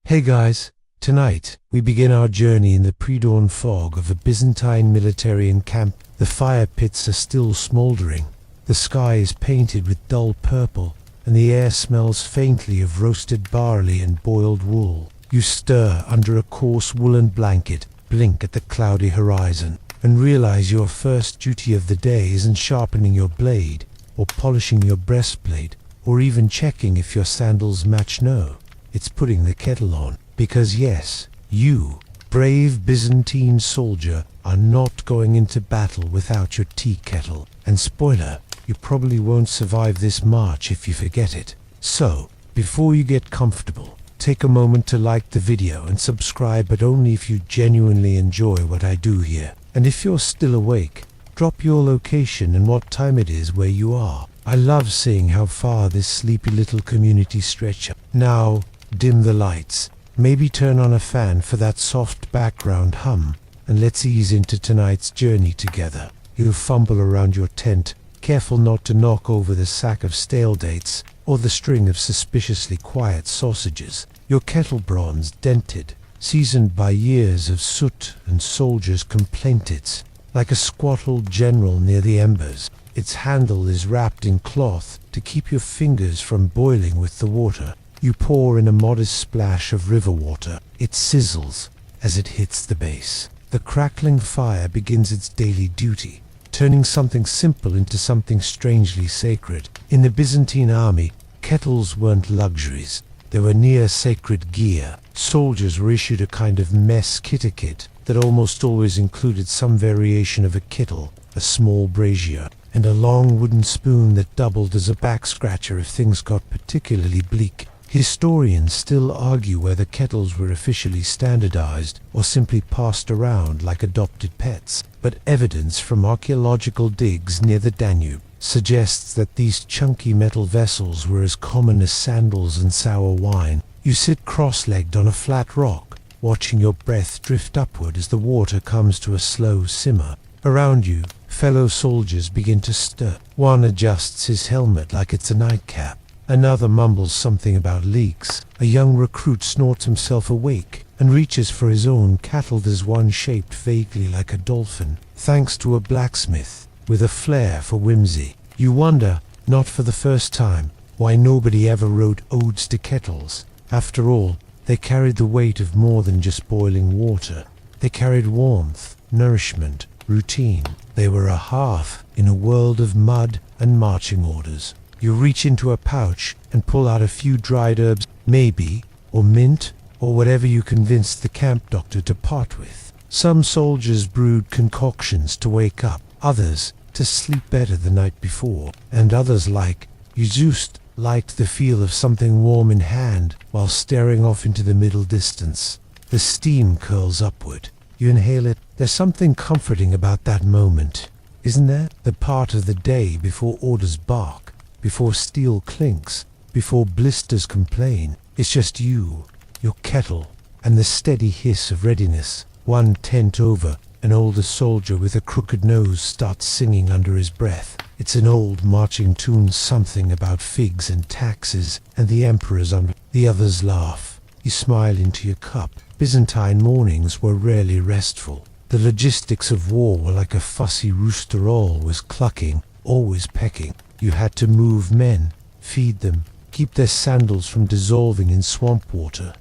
Hey guys, tonight we begin our journey in the pre-dawn fog of a Byzantine military encampment. The fire pits are still smoldering, the sky is painted with dull purple, and the air smells faintly of roasted barley and boiled wool. You stir under a coarse woolen blanket, blink at the cloudy horizon, and realize your first duty of the day isn't sharpening your blade, or polishing your breastplate, or even checking if your sandals match. No, it's putting the kettle on. Because yes, you, brave Byzantine soldier, are not going into battle without your tea kettle. And spoiler, you probably won't survive this march if you forget it. So, before you get comfortable, take a moment to like the video and subscribe, but only if you genuinely enjoy what I do here. And if you're still awake, drop your location and what time it is where you are. I love seeing how far this sleepy little community stretches. Now, dim the lights, maybe turn on a fan for that soft background hum, and let's ease into tonight's journey together. You fumble around your tent, careful not to knock over the sack of stale dates or the string of suspiciously quiet sausages. Your kettle bronze dented, seasoned by years of soot and soldiers' complaints, like a squat old general near the embers. Its handle is wrapped in cloth to keep your fingers from boiling with the water. You pour in a modest splash of river water. It sizzles as it hits the base. The crackling fire begins its daily duty, turning something simple into something strangely sacred. In the Byzantine army, kettles weren't luxuries. They were near sacred gear. Soldiers were issued a kind of mess kit that almost always included some variation of a kettle, a small brazier, and a long wooden spoon that doubled as a back scratcher if things got particularly bleak. Historians still argue whether kettles were officially standardized or simply passed around like adopted pets, but evidence from archaeological digs near the Danube suggests that these chunky metal vessels were as common as sandals and sour wine. You sit cross-legged on a flat rock, watching your breath drift upward as the water comes to a slow simmer. Around you, fellow soldiers begin to stir. One adjusts his helmet like it's a nightcap. Another mumbles something about leaks. A young recruit snorts himself awake and reaches for his own, cattled as one shaped vaguely like a dolphin, thanks to a blacksmith with a flair for whimsy. You wonder, not for the first time, why nobody ever wrote odes to kettles. After all, they carried the weight of more than just boiling water. They carried warmth, nourishment, routine. They were a hearth in a world of mud and marching orders. You reach into a pouch and pull out a few dried herbs, maybe, or mint, or whatever you convinced the camp doctor to part with. Some soldiers brewed concoctions to wake up, others to sleep better the night before, and others, like you, just liked the feel of something warm in hand while staring off into the middle distance. The steam curls upward. You inhale it. There's something comforting about that moment, isn't there? The part of the day before orders bark, before steel clinks, before blisters complain. It's just you, your kettle, and the steady hiss of readiness. One tent over, an older soldier with a crooked nose starts singing under his breath. It's an old marching tune, something about figs and taxes and the emperor's under. The others laugh. You smile into your cup. Byzantine mornings were rarely restful. The logistics of war were like a fussy rooster, always clucking, always pecking. You had to move men, feed them, keep their sandals from dissolving in swamp water.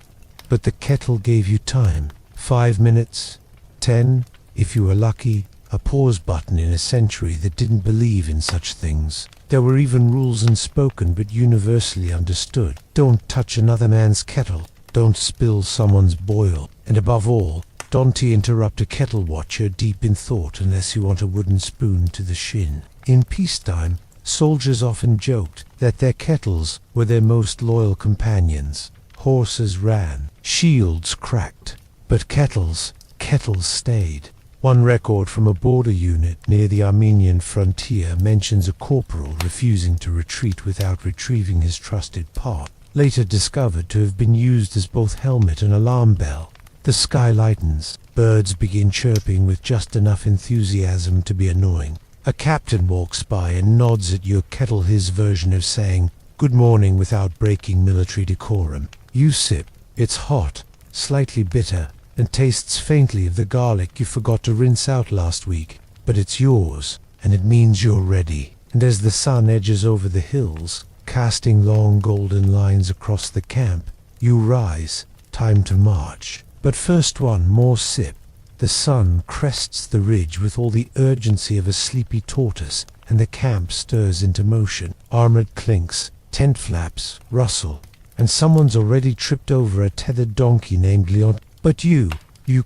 But the kettle gave you time. 5 minutes, 10, if you were lucky, a pause button in a century that didn't believe in such things. There were even rules unspoken but universally understood. Don't touch another man's kettle. Don't spill someone's boil. And above all, don't interrupt a kettle watcher deep in thought unless you want a wooden spoon to the shin. In peacetime, soldiers often joked that their kettles were their most loyal companions. Horses ran, shields cracked, but kettles stayed. One record from a border unit near the Armenian frontier mentions a corporal refusing to retreat without retrieving his trusted part, later discovered to have been used as both helmet and alarm bell. The sky lightens. Birds begin chirping with just enough enthusiasm to be annoying. A captain walks by and nods at your kettle, his version of saying good morning without breaking military decorum. You sip, It's hot, slightly bitter, and tastes faintly of the garlic you forgot to rinse out last week. But it's yours, and it means you're ready. And as the sun edges over the hills, casting long golden lines across the camp, you rise, time to march. But first one more sip. The sun crests the ridge with all the urgency of a sleepy tortoise, and the camp stirs into motion. Armored clinks, tent flaps, rustle, and someone's already tripped over a tethered donkey named Leon. But you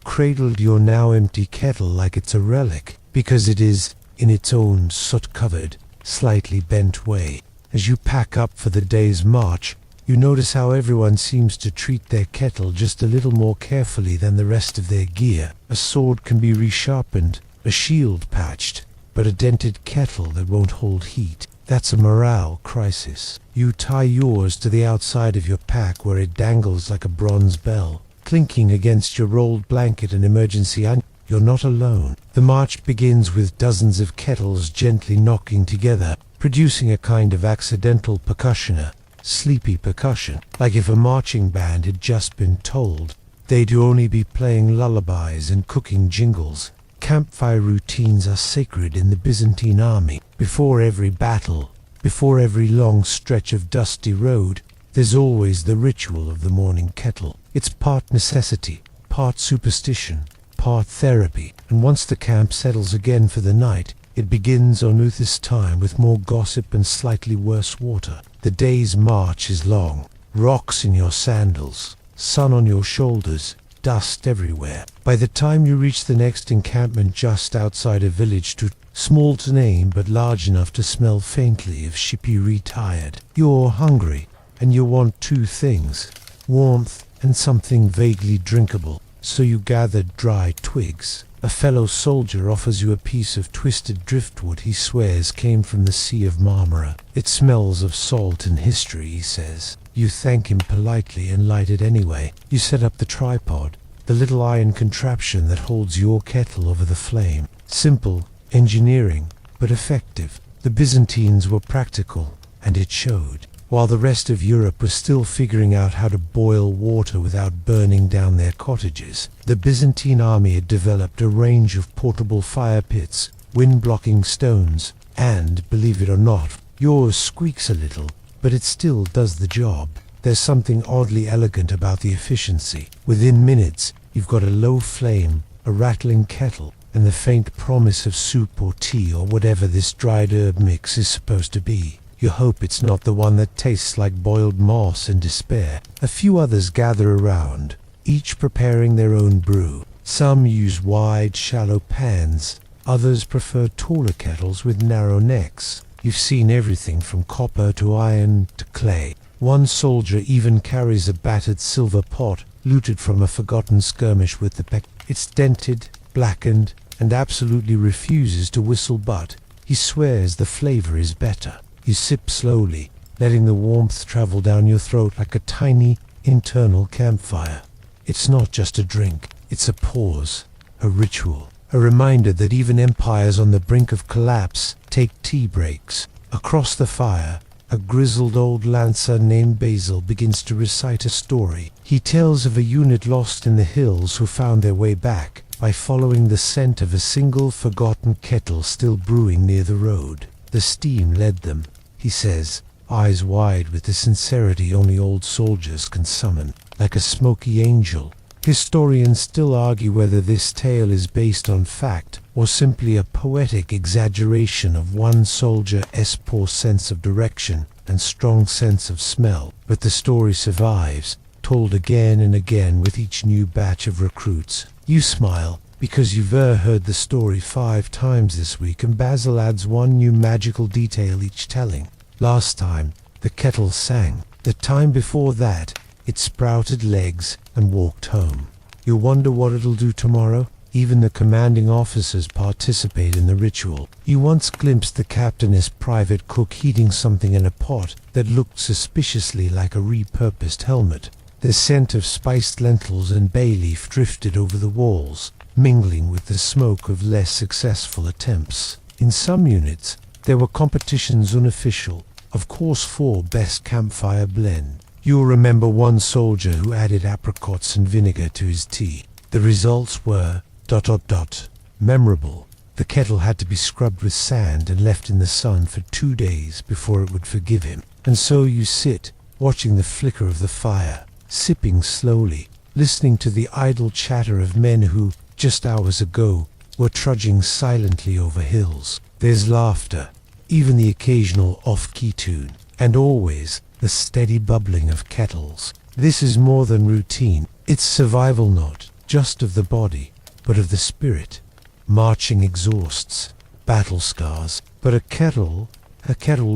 cradled your now empty kettle like it's a relic, because it is, in its own soot-covered, slightly bent way. As you pack up for the day's march, you notice how everyone seems to treat their kettle just a little more carefully than the rest of their gear. A sword can be resharpened, a shield patched, but a dented kettle that won't hold heat, that's a morale crisis. You tie yours to the outside of your pack where it dangles like a bronze bell, clinking against your rolled blanket and emergency You're not alone. The march begins with dozens of kettles gently knocking together, producing a kind of accidental percussion, a sleepy percussion, like if a marching band had just been told they'd only be playing lullabies and cooking jingles. Campfire routines are sacred in the Byzantine army. Before every battle, before every long stretch of dusty road, there's always the ritual of the morning kettle. It's part necessity, part superstition, part therapy, and once the camp settles again for the night, it begins on this time with more gossip and slightly worse water. The day's march is long, rocks in your sandals, sun on your shoulders, dust everywhere. By the time you reach the next encampment just outside a village small to name but large enough to smell faintly of shippy retired, you're hungry, and you want two things, warmth and something vaguely drinkable. So you gather dry twigs. A fellow soldier offers you a piece of twisted driftwood he swears came from the Sea of Marmara. It smells of salt and history, he says. You thank him politely and light it anyway. You set up the tripod, the little iron contraption that holds your kettle over the flame. Simple engineering, but effective. The Byzantines were practical, and it showed. While the rest of Europe was still figuring out how to boil water without burning down their cottages, the Byzantine army had developed a range of portable fire pits, wind-blocking stones, and, believe it or not, yours squeaks a little, but it still does the job. There's something oddly elegant about the efficiency. Within minutes, you've got a low flame, a rattling kettle, and the faint promise of soup or tea or whatever this dried herb mix is supposed to be. You hope it's not the one that tastes like boiled moss and despair. A few others gather around, each preparing their own brew. Some use wide, shallow pans. Others prefer taller kettles with narrow necks. You've seen everything from copper to iron to clay. One soldier even carries a battered silver pot, looted from a forgotten skirmish with the peck. It's dented, blackened, and absolutely refuses to whistle, but he swears the flavor is better. You sip slowly, letting the warmth travel down your throat like a tiny, internal campfire. It's not just a drink, it's a pause, a ritual, a reminder that even empires on the brink of collapse take tea breaks. Across the fire, a grizzled old lancer named Basil begins to recite a story. He tells of a unit lost in the hills who found their way back by following the scent of a single forgotten kettle still brewing near the road. The steam led them, he says, eyes wide with the sincerity only old soldiers can summon, like a smoky angel. Historians still argue whether this tale is based on fact or simply a poetic exaggeration of one soldier's poor sense of direction and strong sense of smell. But the story survives, told again and again with each new batch of recruits. You smile, because you've heard the story 5 times this week, and Basil adds one new magical detail each telling. Last time, the kettle sang. The time before that, it sprouted legs and walked home. You wonder what it'll do tomorrow? Even the commanding officers participate in the ritual. You once glimpsed the captain's private cook heating something in a pot that looked suspiciously like a repurposed helmet. The scent of spiced lentils and bay leaf drifted over the walls, mingling with the smoke of less successful attempts. In some units, there were competitions unofficial, of course, for best campfire blend. You'll remember one soldier who added apricots and vinegar to his tea. The results were ... memorable. The kettle had to be scrubbed with sand and left in the sun for 2 days before it would forgive him. And so you sit, watching the flicker of the fire, sipping slowly, listening to the idle chatter of men who, just hours ago, were trudging silently over hills. There's laughter, even the occasional off-key tune, and always the steady bubbling of kettles. This is more than routine. It's survival, not just of the body, but of the spirit. Marching exhausts, battle scars, but a kettle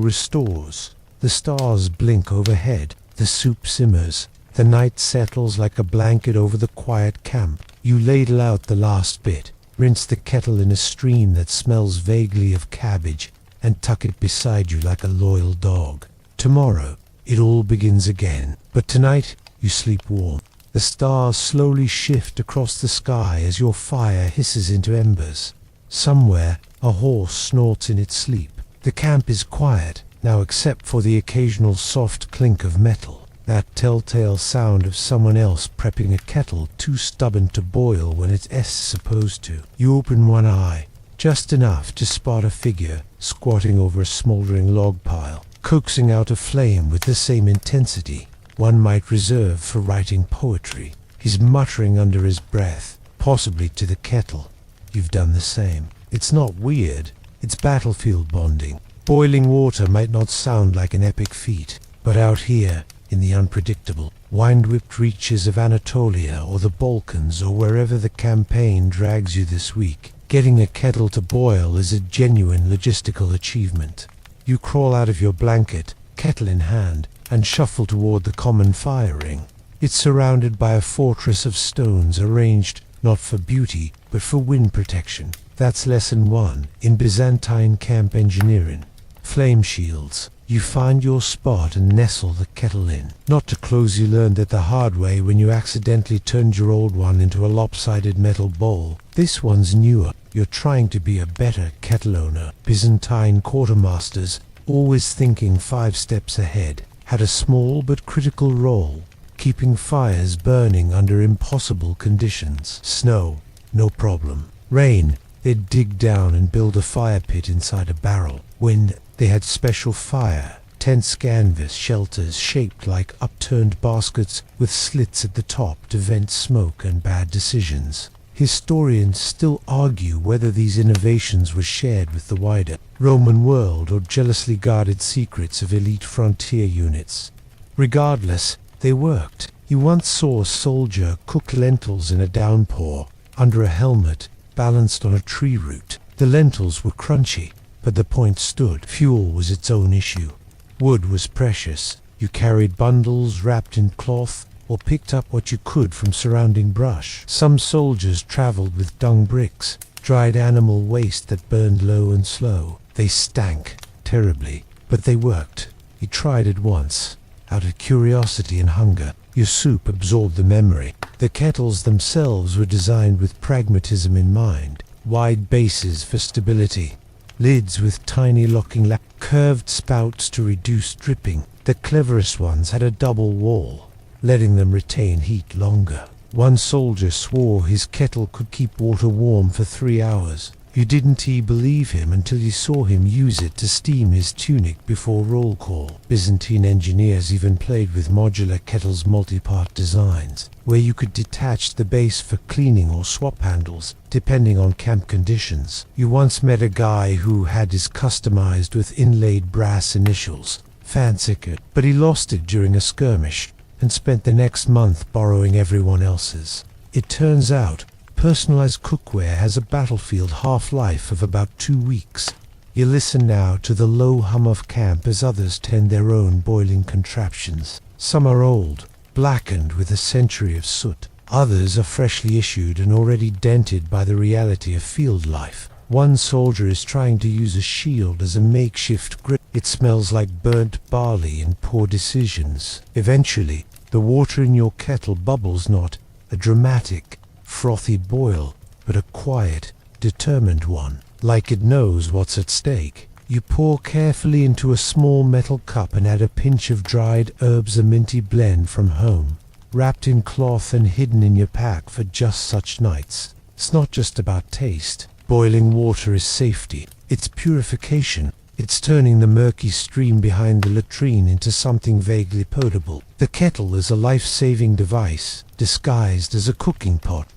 restores. The stars blink overhead, the soup simmers, the night settles like a blanket over the quiet camp. You ladle out the last bit, rinse the kettle in a stream that smells vaguely of cabbage, and tuck it beside you like a loyal dog. Tomorrow, it all begins again, but tonight you sleep warm. The stars slowly shift across the sky as your fire hisses into embers. Somewhere, a horse snorts in its sleep. The camp is quiet now except for the occasional soft clink of metal, that telltale sound of someone else prepping a kettle too stubborn to boil when it's supposed to. You open one eye, just enough to spot a figure squatting over a smoldering log pile, coaxing out a flame with the same intensity one might reserve for writing poetry. He's muttering under his breath, possibly to the kettle. You've done the same. It's not weird, it's battlefield bonding. Boiling water might not sound like an epic feat, but out here, in the unpredictable, wind-whipped reaches of Anatolia or the Balkans or wherever the campaign drags you this week, getting a kettle to boil is a genuine logistical achievement. You crawl out of your blanket, kettle in hand, and shuffle toward the common fire ring. It's surrounded by a fortress of stones arranged not for beauty, but for wind protection. That's lesson 1 in Byzantine camp engineering. Flame shields. You find your spot and nestle the kettle in. Not to close, you learned it the hard way when you accidentally turned your old one into a lopsided metal bowl. This one's newer. You're trying to be a better kettle owner. Byzantine quartermasters, always thinking 5 steps ahead, had a small but critical role, keeping fires burning under impossible conditions. Snow, no problem. Rain, they'd dig down and build a fire pit inside a barrel. Wind, they had special fire, tense canvas shelters shaped like upturned baskets with slits at the top to vent smoke and bad decisions. Historians still argue whether these innovations were shared with the wider Roman world or jealously guarded secrets of elite frontier units. Regardless, they worked. You once saw a soldier cook lentils in a downpour, under a helmet, balanced on a tree root. The lentils were crunchy, but the point stood. Fuel was its own issue. Wood was precious. You carried bundles wrapped in cloth, or picked up what you could from surrounding brush. Some soldiers traveled with dung bricks, dried animal waste that burned low and slow. They stank terribly, but they worked. You tried it once, out of curiosity and hunger. Your soup absorbed the memory. The kettles themselves were designed with pragmatism in mind. Wide bases for stability, lids with tiny locking curved spouts to reduce dripping. The cleverest ones had a double wall, letting them retain heat longer. One soldier swore his kettle could keep water warm for 3 hours. You didn't believe him until you saw him use it to steam his tunic before roll call. Byzantine engineers even played with modular kettles' multi-part designs, where you could detach the base for cleaning or swap handles, depending on camp conditions. You once met a guy who had his customized with inlaid brass initials, fancy it, but he lost it during a skirmish and spent the next month borrowing everyone else's. It turns out, personalized cookware has a battlefield half-life of about 2 weeks. You listen now to the low hum of camp as others tend their own boiling contraptions. Some are old, blackened with a century of soot. Others are freshly issued and already dented by the reality of field life. One soldier is trying to use a shield as a makeshift grip. It smells like burnt barley and poor decisions. Eventually, the water in your kettle bubbles, not a dramatic, frothy boil, but a quiet, determined one, like it knows what's at stake. You pour carefully into a small metal cup and add a pinch of dried herbs, a minty blend from home, wrapped in cloth and hidden in your pack for just such nights. It's not just about taste. Boiling water is safety. It's purification. It's turning the murky stream behind the latrine into something vaguely potable. The kettle is a life-saving device, disguised as a cooking pot.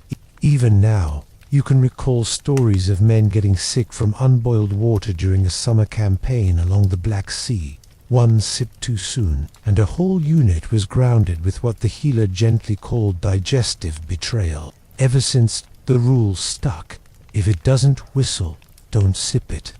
Even now, you can recall stories of men getting sick from unboiled water during a summer campaign along the Black Sea. One sip too soon, and a whole unit was grounded with what the healer gently called digestive betrayal. Ever since, the rule stuck. If it doesn't whistle, don't sip it.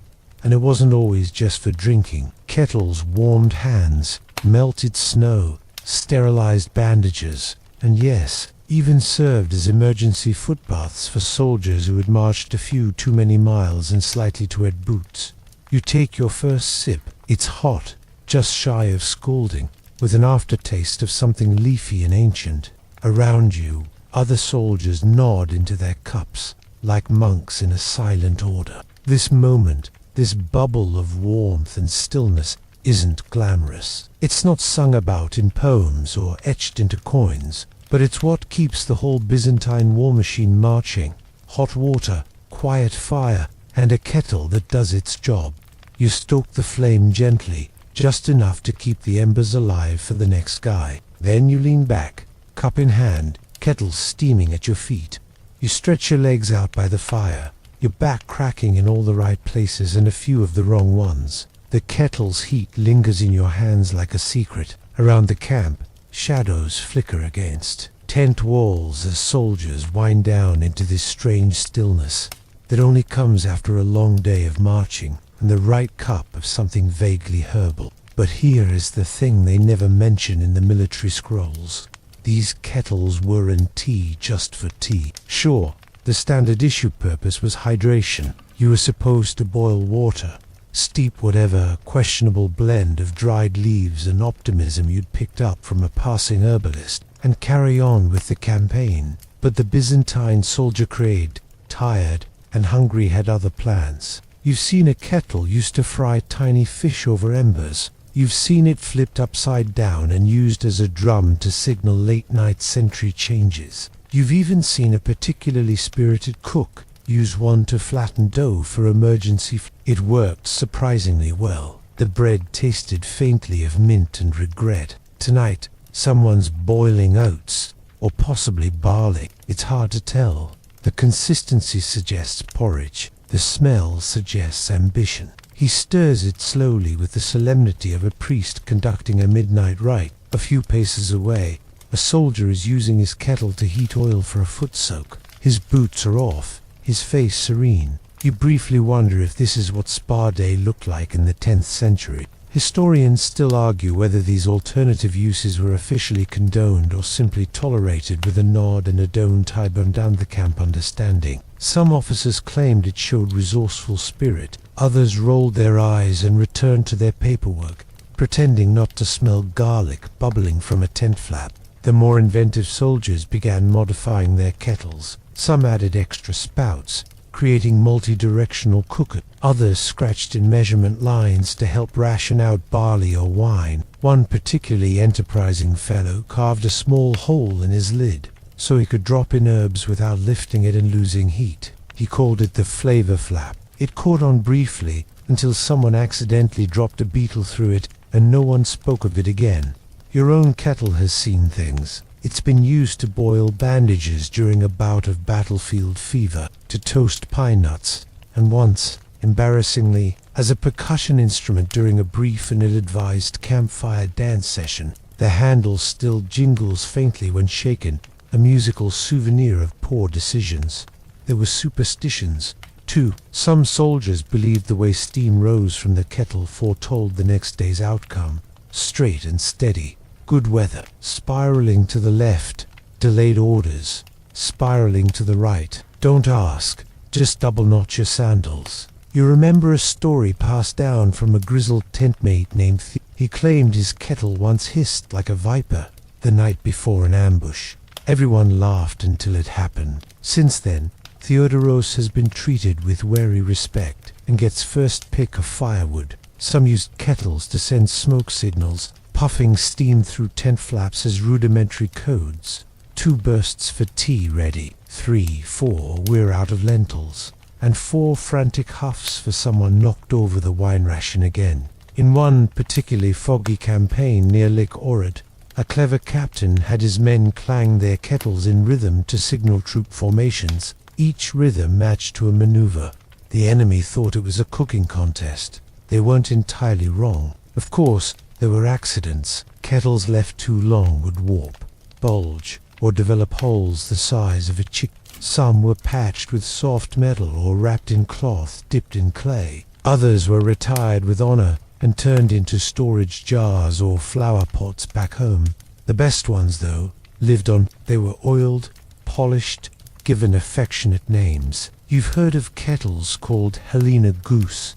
And it wasn't always just for drinking. Kettles warmed hands, melted snow, sterilized bandages, and yes, even served as emergency footbaths for soldiers who had marched a few too many miles in slightly too wet boots. You take your first sip. It's hot, just shy of scalding, with an aftertaste of something leafy and ancient. Around you, other soldiers nod into their cups, like monks in a silent order. This moment, this bubble of warmth and stillness, isn't glamorous. It's not sung about in poems or etched into coins, but it's what keeps the whole Byzantine war machine marching. Hot water, quiet fire, and a kettle that does its job. You stoke the flame gently, just enough to keep the embers alive for the next guy. Then you lean back, cup in hand, kettle steaming at your feet. You stretch your legs out by the fire, your back cracking in all the right places and a few of the wrong ones. The kettle's heat lingers in your hands like a secret. Around the camp, shadows flicker against tent walls as soldiers wind down into this strange stillness that only comes after a long day of marching and the right cup of something vaguely herbal. But here is the thing they never mention in the military scrolls. These kettles weren't tea just for tea. Sure, the standard issue purpose was hydration. You were supposed to boil water, steep whatever questionable blend of dried leaves and optimism you'd picked up from a passing herbalist, and carry on with the campaign. But the Byzantine soldier craved, tired, and hungry had other plans. You've seen a kettle used to fry tiny fish over embers. You've seen it flipped upside down and used as a drum to signal late-night sentry changes. You've even seen a particularly spirited cook use one to flatten dough for emergency. It worked surprisingly well. The bread tasted faintly of mint and regret. Tonight, someone's boiling oats, or possibly barley. It's hard to tell. The consistency suggests porridge. The smell suggests ambition. He stirs it slowly with the solemnity of a priest conducting a midnight rite. A few paces away, a soldier is using his kettle to heat oil for a foot soak. His boots are off, his face serene. You briefly wonder if this is what spa day looked like in the 10th century. Historians still argue whether these alternative uses were officially condoned or simply tolerated with a nod and a don't burn down the camp understanding. Some officers claimed it showed resourceful spirit. Others rolled their eyes and returned to their paperwork, pretending not to smell garlic bubbling from a tent flap. The more inventive soldiers began modifying their kettles. Some added extra spouts, creating multi-directional cookers. Others scratched in measurement lines to help ration out barley or wine. One particularly enterprising fellow carved a small hole in his lid, so he could drop in herbs without lifting it and losing heat. He called it the flavor flap. It caught on briefly until someone accidentally dropped a beetle through it and no one spoke of it again. Your own kettle has seen things. It's been used to boil bandages during a bout of battlefield fever, to toast pine nuts, and once, embarrassingly, as a percussion instrument during a brief and ill-advised campfire dance session. The handle still jingles faintly when shaken, a musical souvenir of poor decisions. There were superstitions, too. Some soldiers believed the way steam rose from the kettle foretold the next day's outcome. Straight and steady. Good weather. Spiraling to the left, delayed orders. Spiraling to the right. Don't ask, just double knot your sandals. You remember a story passed down from a grizzled tent mate named He claimed his kettle once hissed like a viper the night before an ambush. Everyone laughed until it happened. Since then, Theodoros has been treated with wary respect. and gets first pick of firewood. Some used kettles to send smoke signals, puffing steam through tent flaps as rudimentary codes. 2 bursts for tea ready, 3, 4, we're out of lentils, and 4 frantic huffs for someone knocked over the wine ration again. In one particularly foggy campaign near Lake Ohrid, a clever captain had his men clang their kettles in rhythm to signal troop formations, each rhythm matched to a maneuver. The enemy thought it was a cooking contest. They weren't entirely wrong. Of course, there were accidents. Kettles left too long would warp, bulge, or develop holes the size of a chick. Some were patched with soft metal or wrapped in cloth dipped in clay. Others were retired with honor and turned into storage jars or flower pots back home. The best ones, though, lived on. They were oiled, polished, given affectionate names. You've heard of kettles called Helena goose,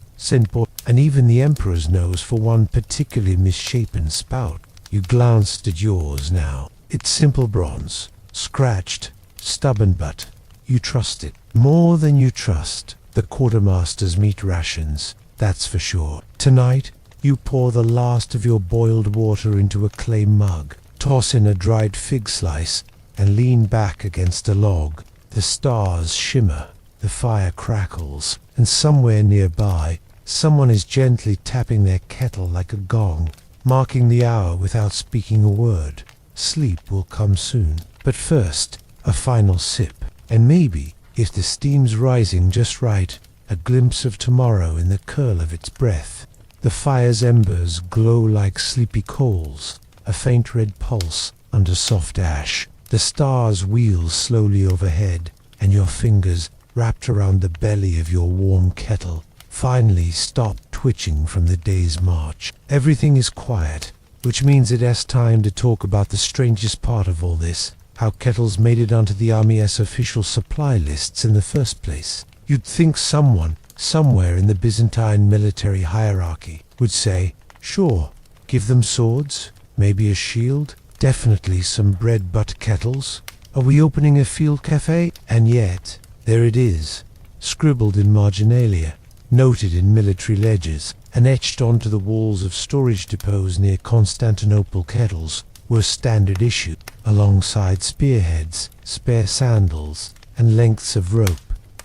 and even the emperor's knows for one particularly misshapen spout. You glanced at yours now. It's simple bronze, scratched, stubborn, but you trust it. More than you trust the quartermaster's meat rations, that's for sure. Tonight, you pour the last of your boiled water into a clay mug, toss in a dried fig slice, and lean back against a log. The stars shimmer, the fire crackles, and somewhere nearby, someone is gently tapping their kettle like a gong, marking the hour without speaking a word. Sleep will come soon, but first, a final sip, and maybe, if the steam's rising just right, a glimpse of tomorrow in the curl of its breath. The fire's embers glow like sleepy coals, a faint red pulse under soft ash. The stars wheel slowly overhead, and your fingers, wrapped around the belly of your warm kettle, finally stop twitching from the day's march. Everything is quiet, which means it has time to talk about the strangest part of all this, how kettles made it onto the Army's official supply lists in the first place. You'd think someone, somewhere in the Byzantine military hierarchy, would say, sure, give them swords, maybe a shield, definitely some bread-butter kettles. Are we opening a field cafe? And yet, there it is, scribbled in marginalia, noted in military ledgers, and etched onto the walls of storage depots near Constantinople. Kettles were standard issue, alongside spearheads, spare sandals, and lengths of rope.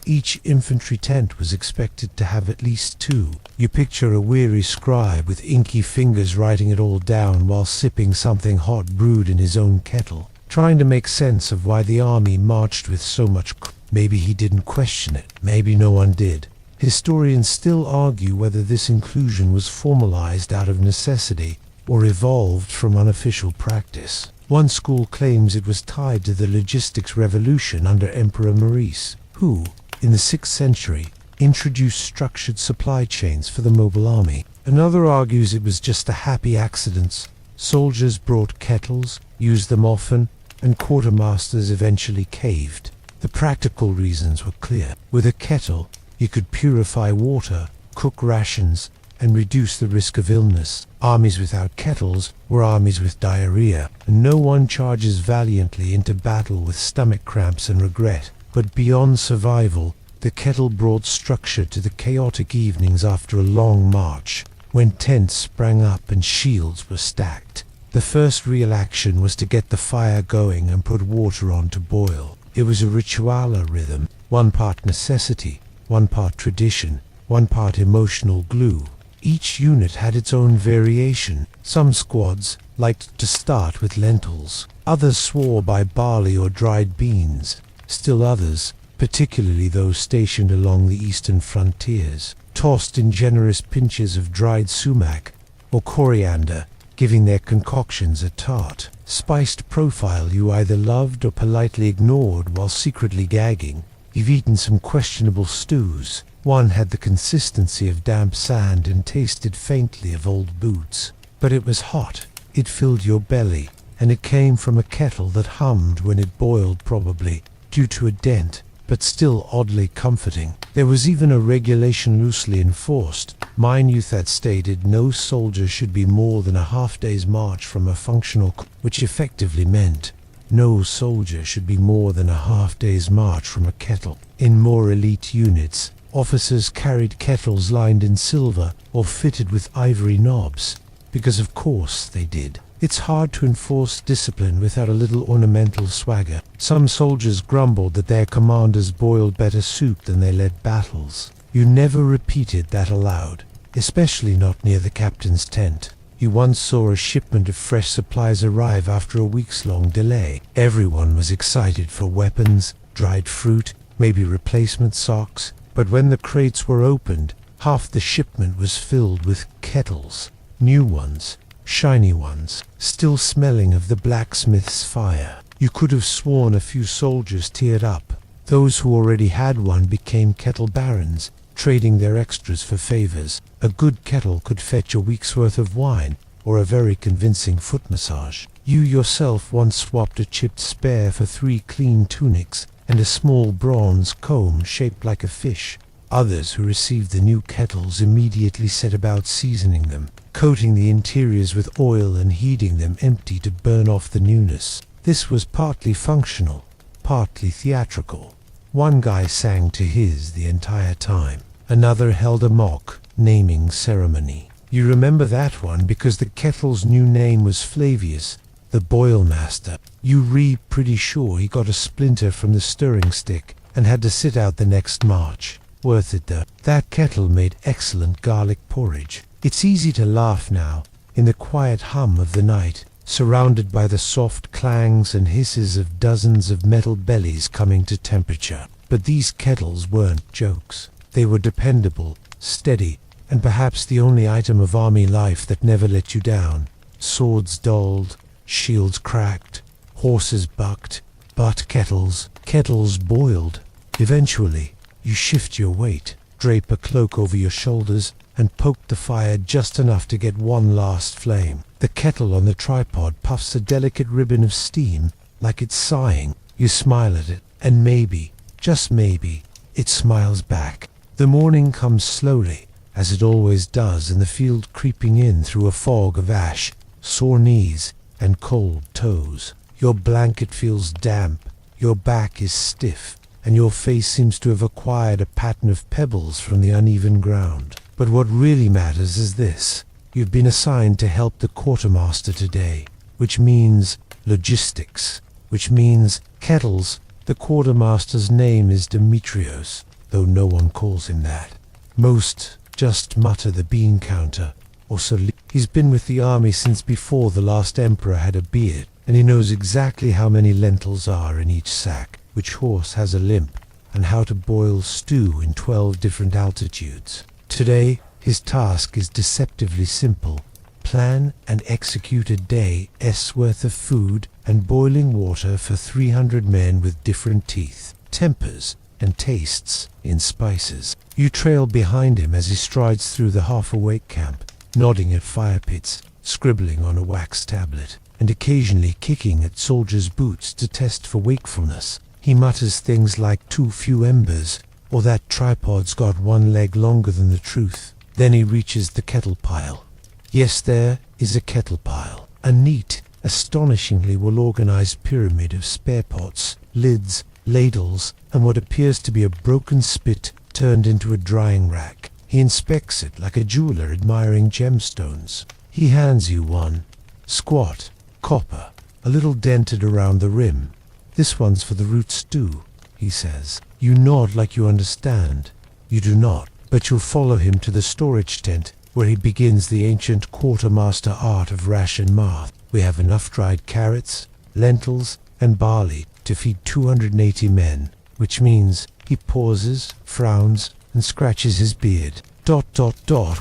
Each infantry tent was expected to have at least 2. You picture a weary scribe with inky fingers writing it all down while sipping something hot brewed in his own kettle, trying to make sense of why the army marched with so much. Maybe he didn't question it. Maybe no one did. Historians still argue whether this inclusion was formalized out of necessity or evolved from unofficial practice. One school claims it was tied to the logistics revolution under Emperor Maurice, who, in the 6th century, introduced structured supply chains for the mobile army. Another argues it was just a happy accident. Soldiers brought kettles, used them often, and quartermasters eventually caved. The practical reasons were clear. With a kettle, you could purify water, cook rations, and reduce the risk of illness. Armies without kettles were armies with diarrhea, and no one charges valiantly into battle with stomach cramps and regret. But beyond survival, the kettle brought structure to the chaotic evenings after a long march, when tents sprang up and shields were stacked. The first real action was to get the fire going and put water on to boil. It was a ritual rhythm, one part necessity, one part tradition, one part emotional glue. Each unit had its own variation. Some squads liked to start with lentils. Others swore by barley or dried beans. Still others, particularly those stationed along the eastern frontiers, tossed in generous pinches of dried sumac or coriander, giving their concoctions a tart, spiced profile you either loved or politely ignored while secretly gagging. You've eaten some questionable stews. One had the consistency of damp sand and tasted faintly of old boots. But it was hot. It filled your belly, and it came from a kettle that hummed when it boiled, probably due to a dent, but still oddly comforting. There was even a regulation loosely enforced. Mine youth had stated no soldier should be more than a half-day's march from a functional, which effectively meant no soldier should be more than a half-day's march from a kettle. In more elite units, Officers carried kettles lined in silver or fitted with ivory knobs, because of course they did. It's hard to enforce discipline without a little ornamental swagger. Some soldiers grumbled that their commanders boiled better soup than they led battles. You never repeated that aloud, especially not near the captain's tent. You once saw a shipment of fresh supplies arrive after a weeks-long delay. Everyone was excited for weapons, dried fruit, maybe replacement socks, but when the crates were opened, half the shipment was filled with kettles. New ones, shiny ones, still smelling of the blacksmith's fire. You could have sworn a few soldiers teared up. Those who already had one became kettle barons, trading their extras for favors. A good kettle could fetch a week's worth of wine, or a very convincing foot massage. You yourself once swapped a chipped spare for 3 clean tunics and a small bronze comb shaped like a fish. Others who received the new kettles immediately set about seasoning them, coating the interiors with oil and heating them empty to burn off the newness. This was partly functional, partly theatrical. One guy sang to his the entire time. Another held a mock naming ceremony. You remember that one because the kettle's new name was Flavius, the boil master. You pretty sure he got a splinter from the stirring stick and had to sit out the next march. Worth it though. That kettle made excellent garlic porridge. It's easy to laugh now, in the quiet hum of the night, surrounded by the soft clangs and hisses of dozens of metal bellies coming to temperature. But these kettles weren't jokes. They were dependable, steady, and perhaps the only item of army life that never let you down. Swords dulled, shields cracked, horses bucked, but kettles boiled. Eventually, you shift your weight, drape a cloak over your shoulders, and poke the fire just enough to get one last flame. The kettle on the tripod puffs a delicate ribbon of steam, like it's sighing. You smile at it, and maybe, just maybe, it smiles back. The morning comes slowly, as it always does in the field, creeping in through a fog of ash, sore knees, and cold toes. Your blanket feels damp, your back is stiff, and your face seems to have acquired a pattern of pebbles from the uneven ground. But what really matters is this. You've been assigned to help the quartermaster today, which means logistics, which means kettles. The quartermaster's name is Demetrios, though no one calls him that. Most just mutter the bean counter, or salute. He's been with the army since before the last emperor had a beard, and he knows exactly how many lentils are in each sack, which horse has a limp, and how to boil stew in 12 different altitudes. Today, his task is deceptively simple. Plan and execute a day's worth of food and boiling water for 300 men with different teeth, tempers, and tastes in spices. You trail behind him as he strides through the half-awake camp, nodding at fire pits, scribbling on a wax tablet, and occasionally kicking at soldiers' boots to test for wakefulness. He mutters things like "too few embers," or that tripod's got one leg longer than the truth. Then he reaches the kettle pile. Yes, there is a kettle pile. A neat, astonishingly well-organized pyramid of spare pots, lids, ladles, and what appears to be a broken spit turned into a drying rack. He inspects it like a jeweler admiring gemstones. He hands you one. Squat, copper, a little dented around the rim. "This one's for the root stew," he says. You nod like you understand. You do not, but you'll follow him to the storage tent, where he begins the ancient quartermaster art of ration math. We have enough dried carrots, lentils, and barley to feed 280 men, which means he pauses, frowns, and scratches his beard. ...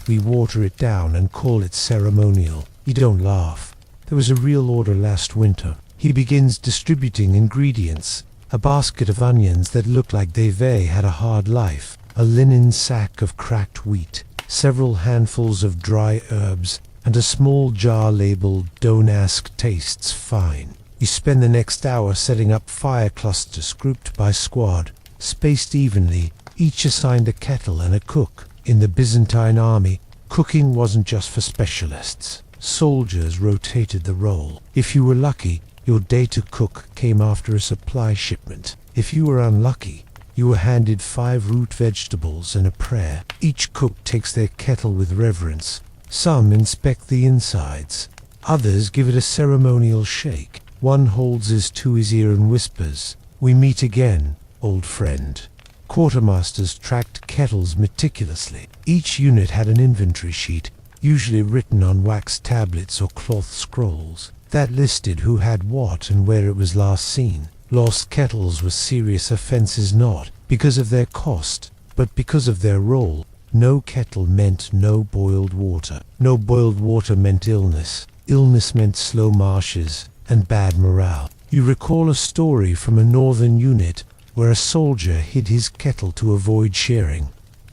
We water it down and call it ceremonial. You don't laugh. There was a real order last winter. He begins distributing ingredients. A basket of onions that looked like they've had a hard life, a linen sack of cracked wheat, several handfuls of dry herbs, and a small jar labeled "Don't Ask, Tastes Fine." You spend the next hour setting up fire clusters grouped by squad, spaced evenly, each assigned a kettle and a cook. In the Byzantine army, cooking wasn't just for specialists. Soldiers rotated the role. If you were lucky, your day to cook came after a supply shipment. If you were unlucky, You were handed 5 root vegetables and a prayer. Each cook takes their kettle with reverence. Some inspect the insides. Others give it a ceremonial shake. One holds his to his ear and whispers, "We meet again, old friend." Quartermasters tracked kettles meticulously. Each unit had an inventory sheet, usually written on wax tablets or cloth scrolls, that listed who had what and where it was last seen. Lost kettles were serious offenses, not because of their cost, but because of their role. No kettle meant no boiled water. No boiled water meant illness. Illness meant slow marshes and bad morale. You recall a story from a northern unit where a soldier hid his kettle to avoid sharing.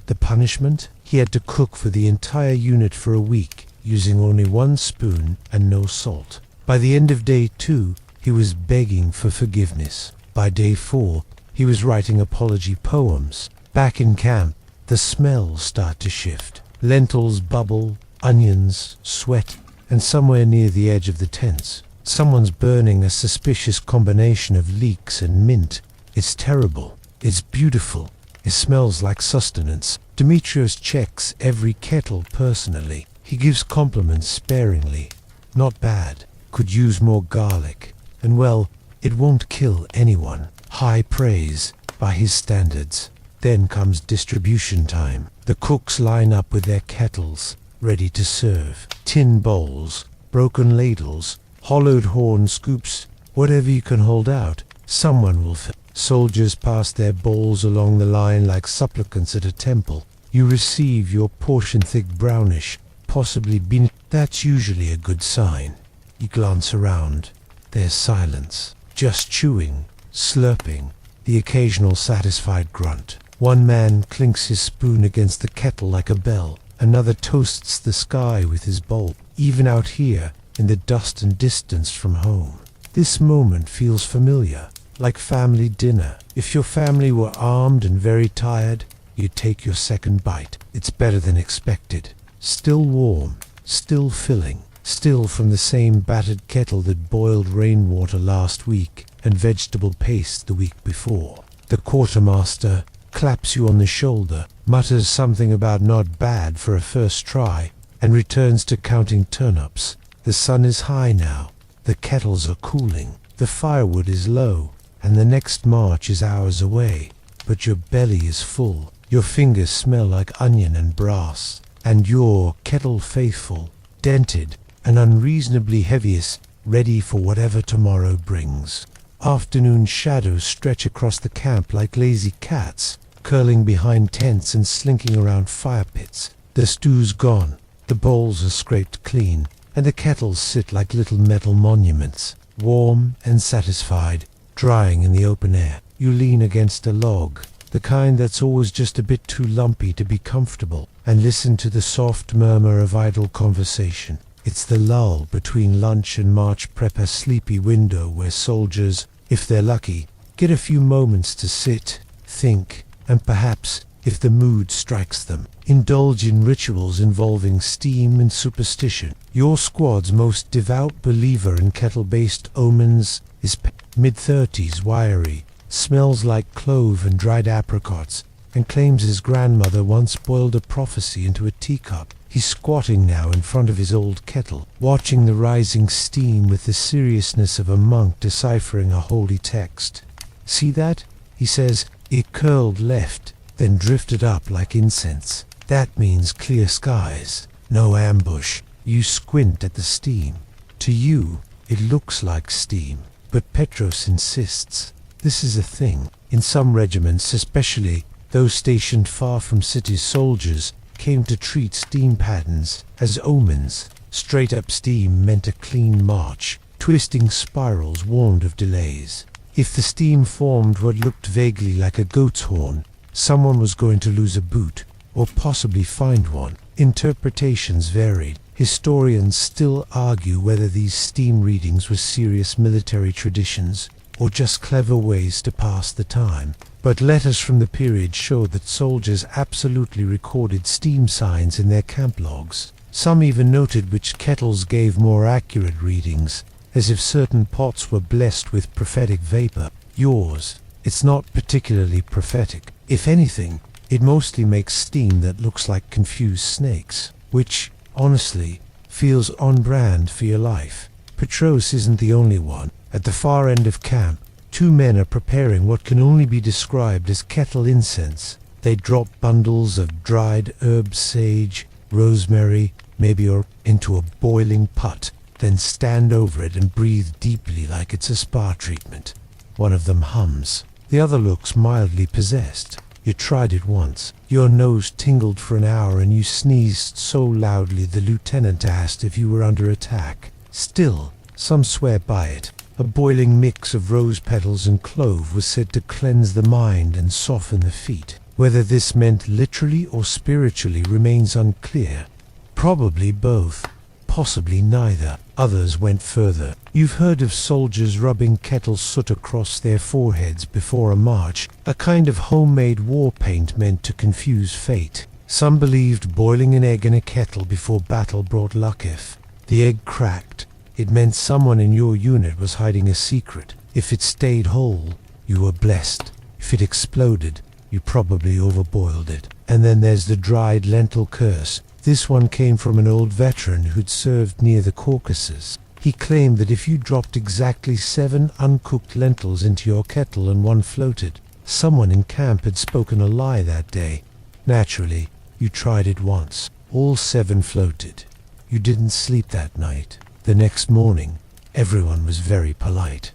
The punishment? He had to cook for the entire unit for a week, using only 1 spoon and no salt. By the end of day 2, he was begging for forgiveness. By day 4, he was writing apology poems. Back in camp, the smells start to shift. Lentils bubble, onions, sweat, and somewhere near the edge of the tents, someone's burning a suspicious combination of leeks and mint. It's terrible. It's beautiful. It smells like sustenance. Demetrius checks every kettle personally. He gives compliments sparingly. Not bad. Could use more garlic. And well, it won't kill anyone. High praise by his standards. Then comes distribution time. The cooks line up with their kettles, ready to serve. Tin bowls, broken ladles, hollowed horn scoops, whatever you can hold out, someone will fill. Soldiers pass their bowls along the line like supplicants at a temple. You receive your portion thick brownish, possibly bean. That's usually a good sign. You glance around. There's silence. Just chewing, slurping, the occasional satisfied grunt. One man clinks his spoon against the kettle like a bell. Another toasts the sky with his bowl. Even out here, in the dust and distance from home, this moment feels familiar, like family dinner. If your family were armed and very tired, you'd take your second bite. It's better than expected. Still warm, still filling, still from the same battered kettle that boiled rainwater last week and vegetable paste the week before. The quartermaster claps you on the shoulder, mutters something about not bad for a first try, and returns to counting turnips. The sun is high now. The kettles are cooling. The firewood is low, and the next march is hours away. But your belly is full. Your fingers smell like onion and brass, and your kettle faithful, dented, and unreasonably heaviest, ready for whatever tomorrow brings. Afternoon shadows stretch across the camp like lazy cats, curling behind tents and slinking around fire pits. The stew's gone, the bowls are scraped clean, and the kettles sit like little metal monuments, warm and satisfied, drying in the open air. You lean against a log, the kind that's always just a bit too lumpy to be comfortable, and listen to the soft murmur of idle conversation. It's the lull between lunch and March prep, a sleepy window where soldiers, if they're lucky, get a few moments to sit, think, and perhaps, if the mood strikes them, indulge in rituals involving steam and superstition. Your squad's most devout believer in kettle-based omens is mid-30s, wiry, smells like clove and dried apricots, and claims his grandmother once boiled a prophecy into a teacup. He's squatting now in front of his old kettle, watching the rising steam with the seriousness of a monk deciphering a holy text. "See that?" he says. "It curled left, then drifted up like incense. That means clear skies, no ambush." You squint at the steam. To you, it looks like steam, but Petros insists. This is a thing. In some regiments, especially those stationed far from cities, soldiers came to treat steam patterns as omens. Straight-up steam meant a clean march. Twisting spirals warned of delays. If the steam formed what looked vaguely like a goat's horn, someone was going to lose a boot, or possibly find one. Interpretations varied. Historians still argue whether these steam readings were serious military traditions, or just clever ways to pass the time. But letters from the period show that soldiers absolutely recorded steam signs in their camp logs. Some even noted which kettles gave more accurate readings, as if certain pots were blessed with prophetic vapor. Yours, It's not particularly prophetic. If anything, it mostly makes steam that looks like confused snakes, which, honestly, feels on brand for your life. Petros isn't the only one. At the far end of camp, two men are preparing what can only be described as kettle incense. They drop bundles of dried herbs, sage, rosemary, maybe into a boiling pot, then stand over it and breathe deeply like it's a spa treatment. One of them hums. The other looks mildly possessed. You tried it once. Your nose tingled for an hour and you sneezed so loudly the lieutenant asked if you were under attack. Still, some swear by it. A boiling mix of rose petals and clove was said to cleanse the mind and soften the feet. Whether this meant literally or spiritually remains unclear. Probably both. Possibly neither. Others went further. You've heard of soldiers rubbing kettle soot across their foreheads before a march, a kind of homemade war paint meant to confuse fate. Some believed boiling an egg in a kettle before battle brought luck. If the egg cracked, it meant someone in your unit was hiding a secret. If it stayed whole, you were blessed. If it exploded, you probably overboiled it. And then there's the dried lentil curse. This one came from an old veteran who'd served near the Caucasus. He claimed that if you dropped exactly 7 uncooked lentils into your kettle and one floated, someone in camp had spoken a lie that day. Naturally, you tried it once. All 7 floated. You didn't sleep that night. The next morning, everyone was very polite.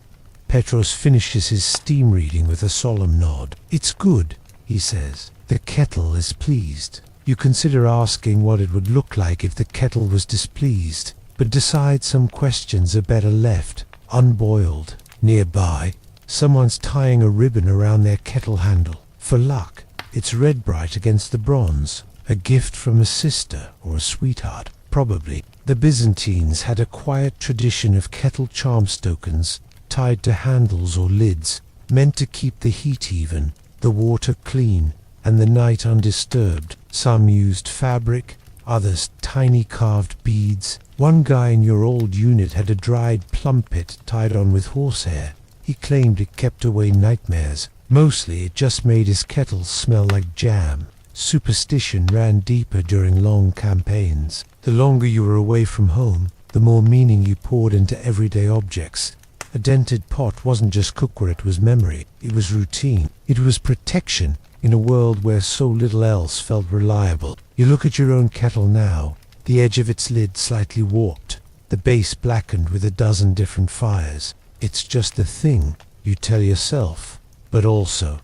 Petros finishes his steam reading with a solemn nod. "It's good," he says. "The kettle is pleased." You consider asking what it would look like if the kettle was displeased, but decide some questions are better left unboiled. Nearby, someone's tying a ribbon around their kettle handle. For luck, it's red bright against the bronze. A gift from a sister or a sweetheart, probably. The Byzantines had a quiet tradition of kettle charm tokens tied to handles or lids, meant to keep the heat even, the water clean, and the night undisturbed. Some used fabric, others tiny carved beads. One guy in your old unit had a dried plum pit tied on with horsehair. He claimed it kept away nightmares. Mostly it just made his kettle smell like jam. Superstition ran deeper during long campaigns. The longer you were away from home, the more meaning you poured into everyday objects. A dented pot wasn't just cookware, it was memory. It was routine. It was protection. In a world where so little else felt reliable. You look at your own kettle now, the edge of its lid slightly warped, the base blackened with a dozen different fires. It's just a thing, you tell yourself, but also,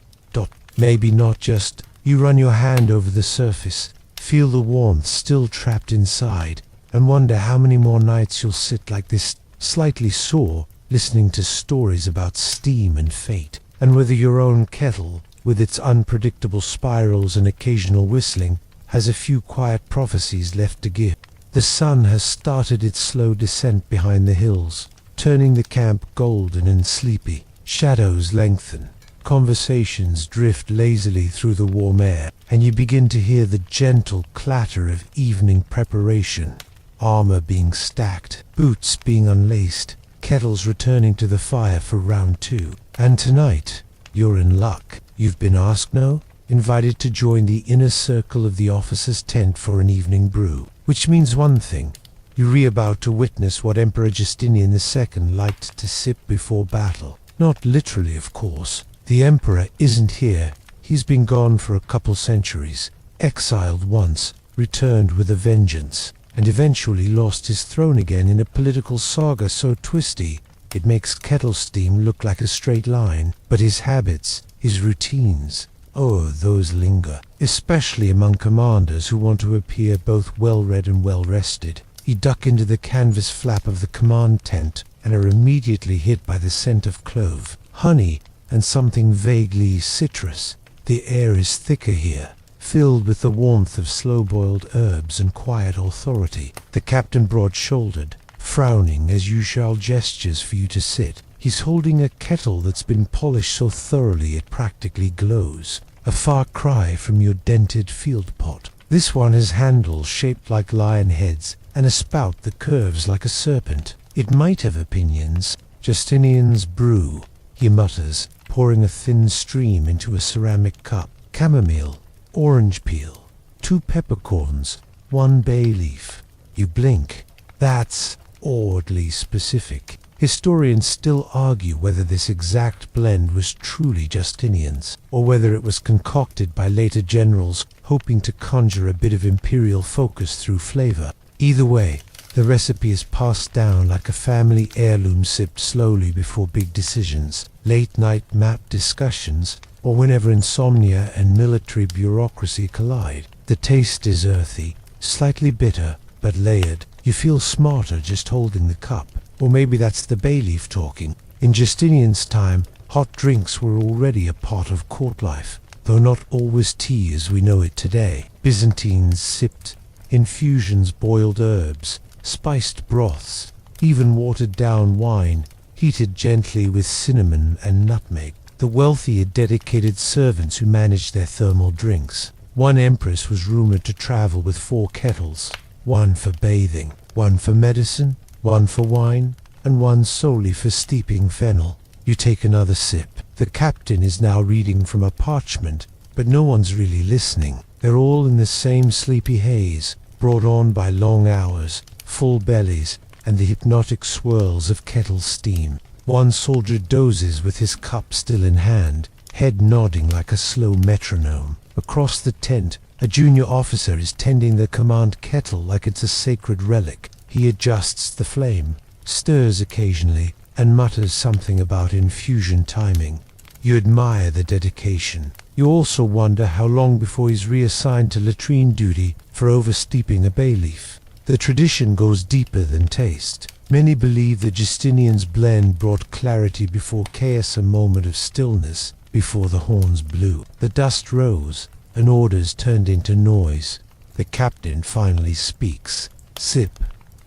maybe not just. You run your hand over the surface, feel the warmth still trapped inside, and wonder how many more nights you'll sit like this, slightly sore, listening to stories about steam and fate, and whether your own kettle, with its unpredictable spirals and occasional whistling, has a few quiet prophecies left to give. The sun has started its slow descent behind the hills, turning the camp golden and sleepy. Shadows lengthen. Conversations drift lazily through the warm air, and you begin to hear the gentle clatter of evening preparation. Armor being stacked, boots being unlaced, kettles returning to the fire for round 2. And tonight, you're in luck. You've been asked, no? Invited to join the inner circle of the officer's tent for an evening brew. Which means one thing. You're about to witness what Emperor Justinian II liked to sip before battle. Not literally, of course. The emperor isn't here. He's been gone for a couple centuries. Exiled once, returned with a vengeance, and eventually lost his throne again in a political saga so twisty it makes kettle steam look like a straight line. But his habits, his routines, oh, those linger, especially among commanders who want to appear both well-read and well-rested. You duck into the canvas flap of the command tent and are immediately hit by the scent of clove, honey, and something vaguely citrus. The air is thicker here, filled with the warmth of slow-boiled herbs and quiet authority. The captain broad-shouldered, frowning as usual gestures for you to sit. He's holding a kettle that's been polished so thoroughly it practically glows. A far cry from your dented field pot. This one has handles shaped like lion heads and a spout that curves like a serpent. It might have opinions. Justinian's brew, he mutters, pouring a thin stream into a ceramic cup. Chamomile, orange peel, 2 peppercorns, 1 bay leaf. You blink. That's oddly specific. Historians still argue whether this exact blend was truly Justinian's, or whether it was concocted by later generals hoping to conjure a bit of imperial focus through flavor. Either way, the recipe is passed down like a family heirloom, sipped slowly before big decisions, late-night map discussions, or whenever insomnia and military bureaucracy collide. The taste is earthy, slightly bitter, but layered. You feel smarter just holding the cup. Or maybe that's the bay leaf talking. In Justinian's time, hot drinks were already a part of court life, though not always tea as we know it today. Byzantines sipped infusions, boiled herbs, spiced broths, even watered-down wine, heated gently with cinnamon and nutmeg. The wealthy had dedicated servants who managed their thermal drinks. One empress was rumored to travel with 4 kettles, 1 for bathing, 1 for medicine, 1 for wine, and 1 solely for steeping fennel. You take another sip. The captain is now reading from a parchment, but no one's really listening. They're all in the same sleepy haze, brought on by long hours, full bellies, and the hypnotic swirls of kettle steam. One soldier dozes with his cup still in hand, head nodding like a slow metronome. Across the tent, a junior officer is tending the command kettle like it's a sacred relic. He adjusts the flame, stirs occasionally, and mutters something about infusion timing. You admire the dedication. You also wonder how long before he's reassigned to latrine duty for oversteeping a bay leaf. The tradition goes deeper than taste. Many believe that Justinian's blend brought clarity before chaos, a moment of stillness before the horns blew. The dust rose, and orders turned into noise. The captain finally speaks. Sip.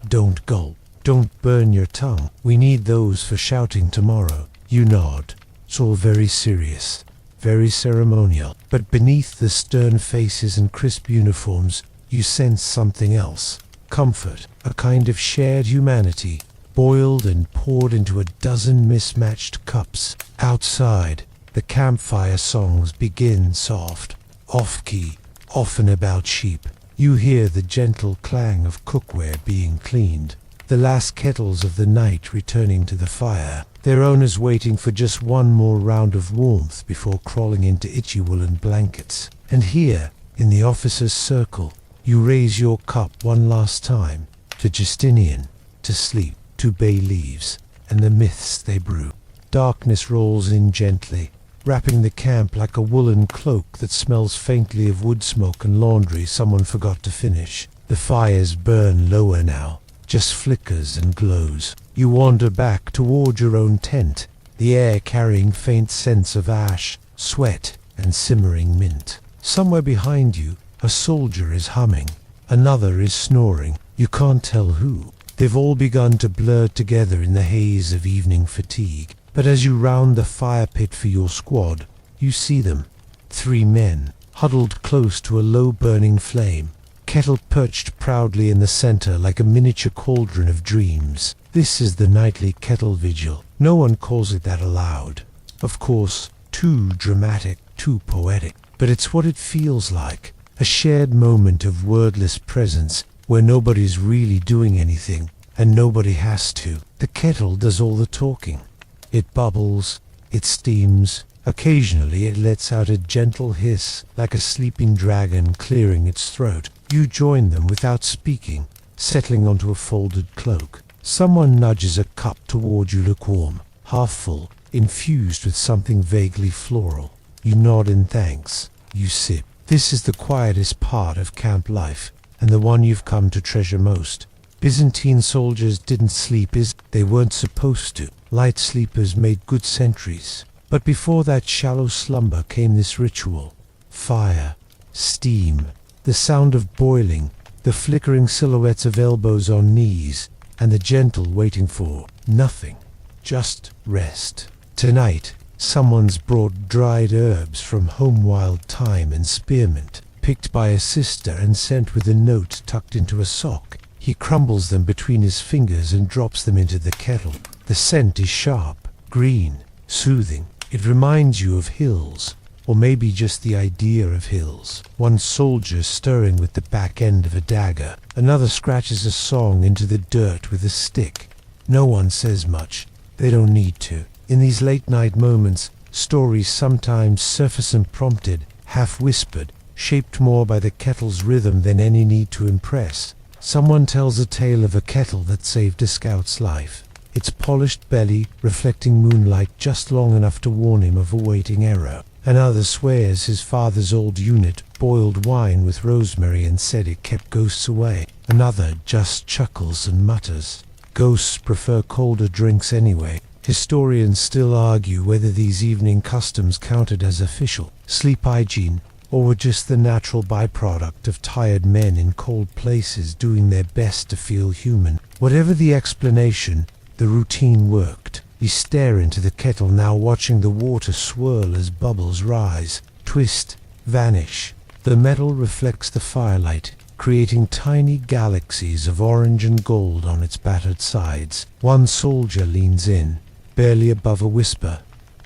Don't gulp. Don't burn your tongue. We need those for shouting tomorrow. You nod. It's all very serious, very ceremonial. But beneath the stern faces and crisp uniforms, you sense something else. Comfort, a kind of shared humanity, boiled and poured into a dozen mismatched cups. Outside, the campfire songs begin soft, off-key, often about sheep. You hear the gentle clang of cookware being cleaned, the last kettles of the night returning to the fire, their owners waiting for just one more round of warmth before crawling into itchy woolen blankets. And here, in the officers' circle, you raise your cup one last time, to Justinian, to sleep, to bay leaves, and the myths they brew. Darkness rolls in gently, wrapping the camp like a woolen cloak that smells faintly of wood smoke and laundry someone forgot to finish. The fires burn lower now, just flickers and glows. You wander back toward your own tent, the air carrying faint scents of ash, sweat, and simmering mint. Somewhere behind you, a soldier is humming, another is snoring. You can't tell who. They've all begun to blur together in the haze of evening fatigue. But as you round the fire pit for your squad, you see them. 3 men, huddled close to a low-burning flame, kettle perched proudly in the center like a miniature cauldron of dreams. This is the nightly kettle vigil. No one calls it that aloud. Of course, too dramatic, too poetic. But it's what it feels like. A shared moment of wordless presence where nobody's really doing anything, and nobody has to. The kettle does all the talking. It bubbles, it steams, occasionally it lets out a gentle hiss, like a sleeping dragon clearing its throat. You join them without speaking, settling onto a folded cloak. Someone nudges a cup toward you lukewarm, half full, infused with something vaguely floral. You nod in thanks. You sip. This is the quietest part of camp life, and the one you've come to treasure most. Byzantine soldiers didn't sleep they weren't supposed to. Light sleepers made good sentries. But before that shallow slumber came this ritual. Fire, steam, the sound of boiling, the flickering silhouettes of elbows on knees, and the gentle waiting for nothing. Just rest. Tonight, someone's brought dried herbs from home, wild thyme and spearmint, picked by a sister and sent with a note tucked into a sock. He crumbles them between his fingers and drops them into the kettle. The scent is sharp, green, soothing. It reminds you of hills, or maybe just the idea of hills. One soldier stirring with the back end of a dagger. Another scratches a song into the dirt with a stick. No one says much. They don't need to. In these late-night moments, stories sometimes surface unprompted, half-whispered, shaped more by the kettle's rhythm than any need to impress. Someone tells a tale of a kettle that saved a scout's life, its polished belly reflecting moonlight just long enough to warn him of awaiting error. Another swears his father's old unit boiled wine with rosemary and said it kept ghosts away. Another just chuckles and mutters. Ghosts prefer colder drinks anyway. Historians still argue whether these evening customs counted as official sleep hygiene, or were just the natural byproduct of tired men in cold places doing their best to feel human. Whatever the explanation, the routine worked. You stare into the kettle now, watching the water swirl as bubbles rise, twist, vanish. The metal reflects the firelight, creating tiny galaxies of orange and gold on its battered sides. One soldier leans in, barely above a whisper.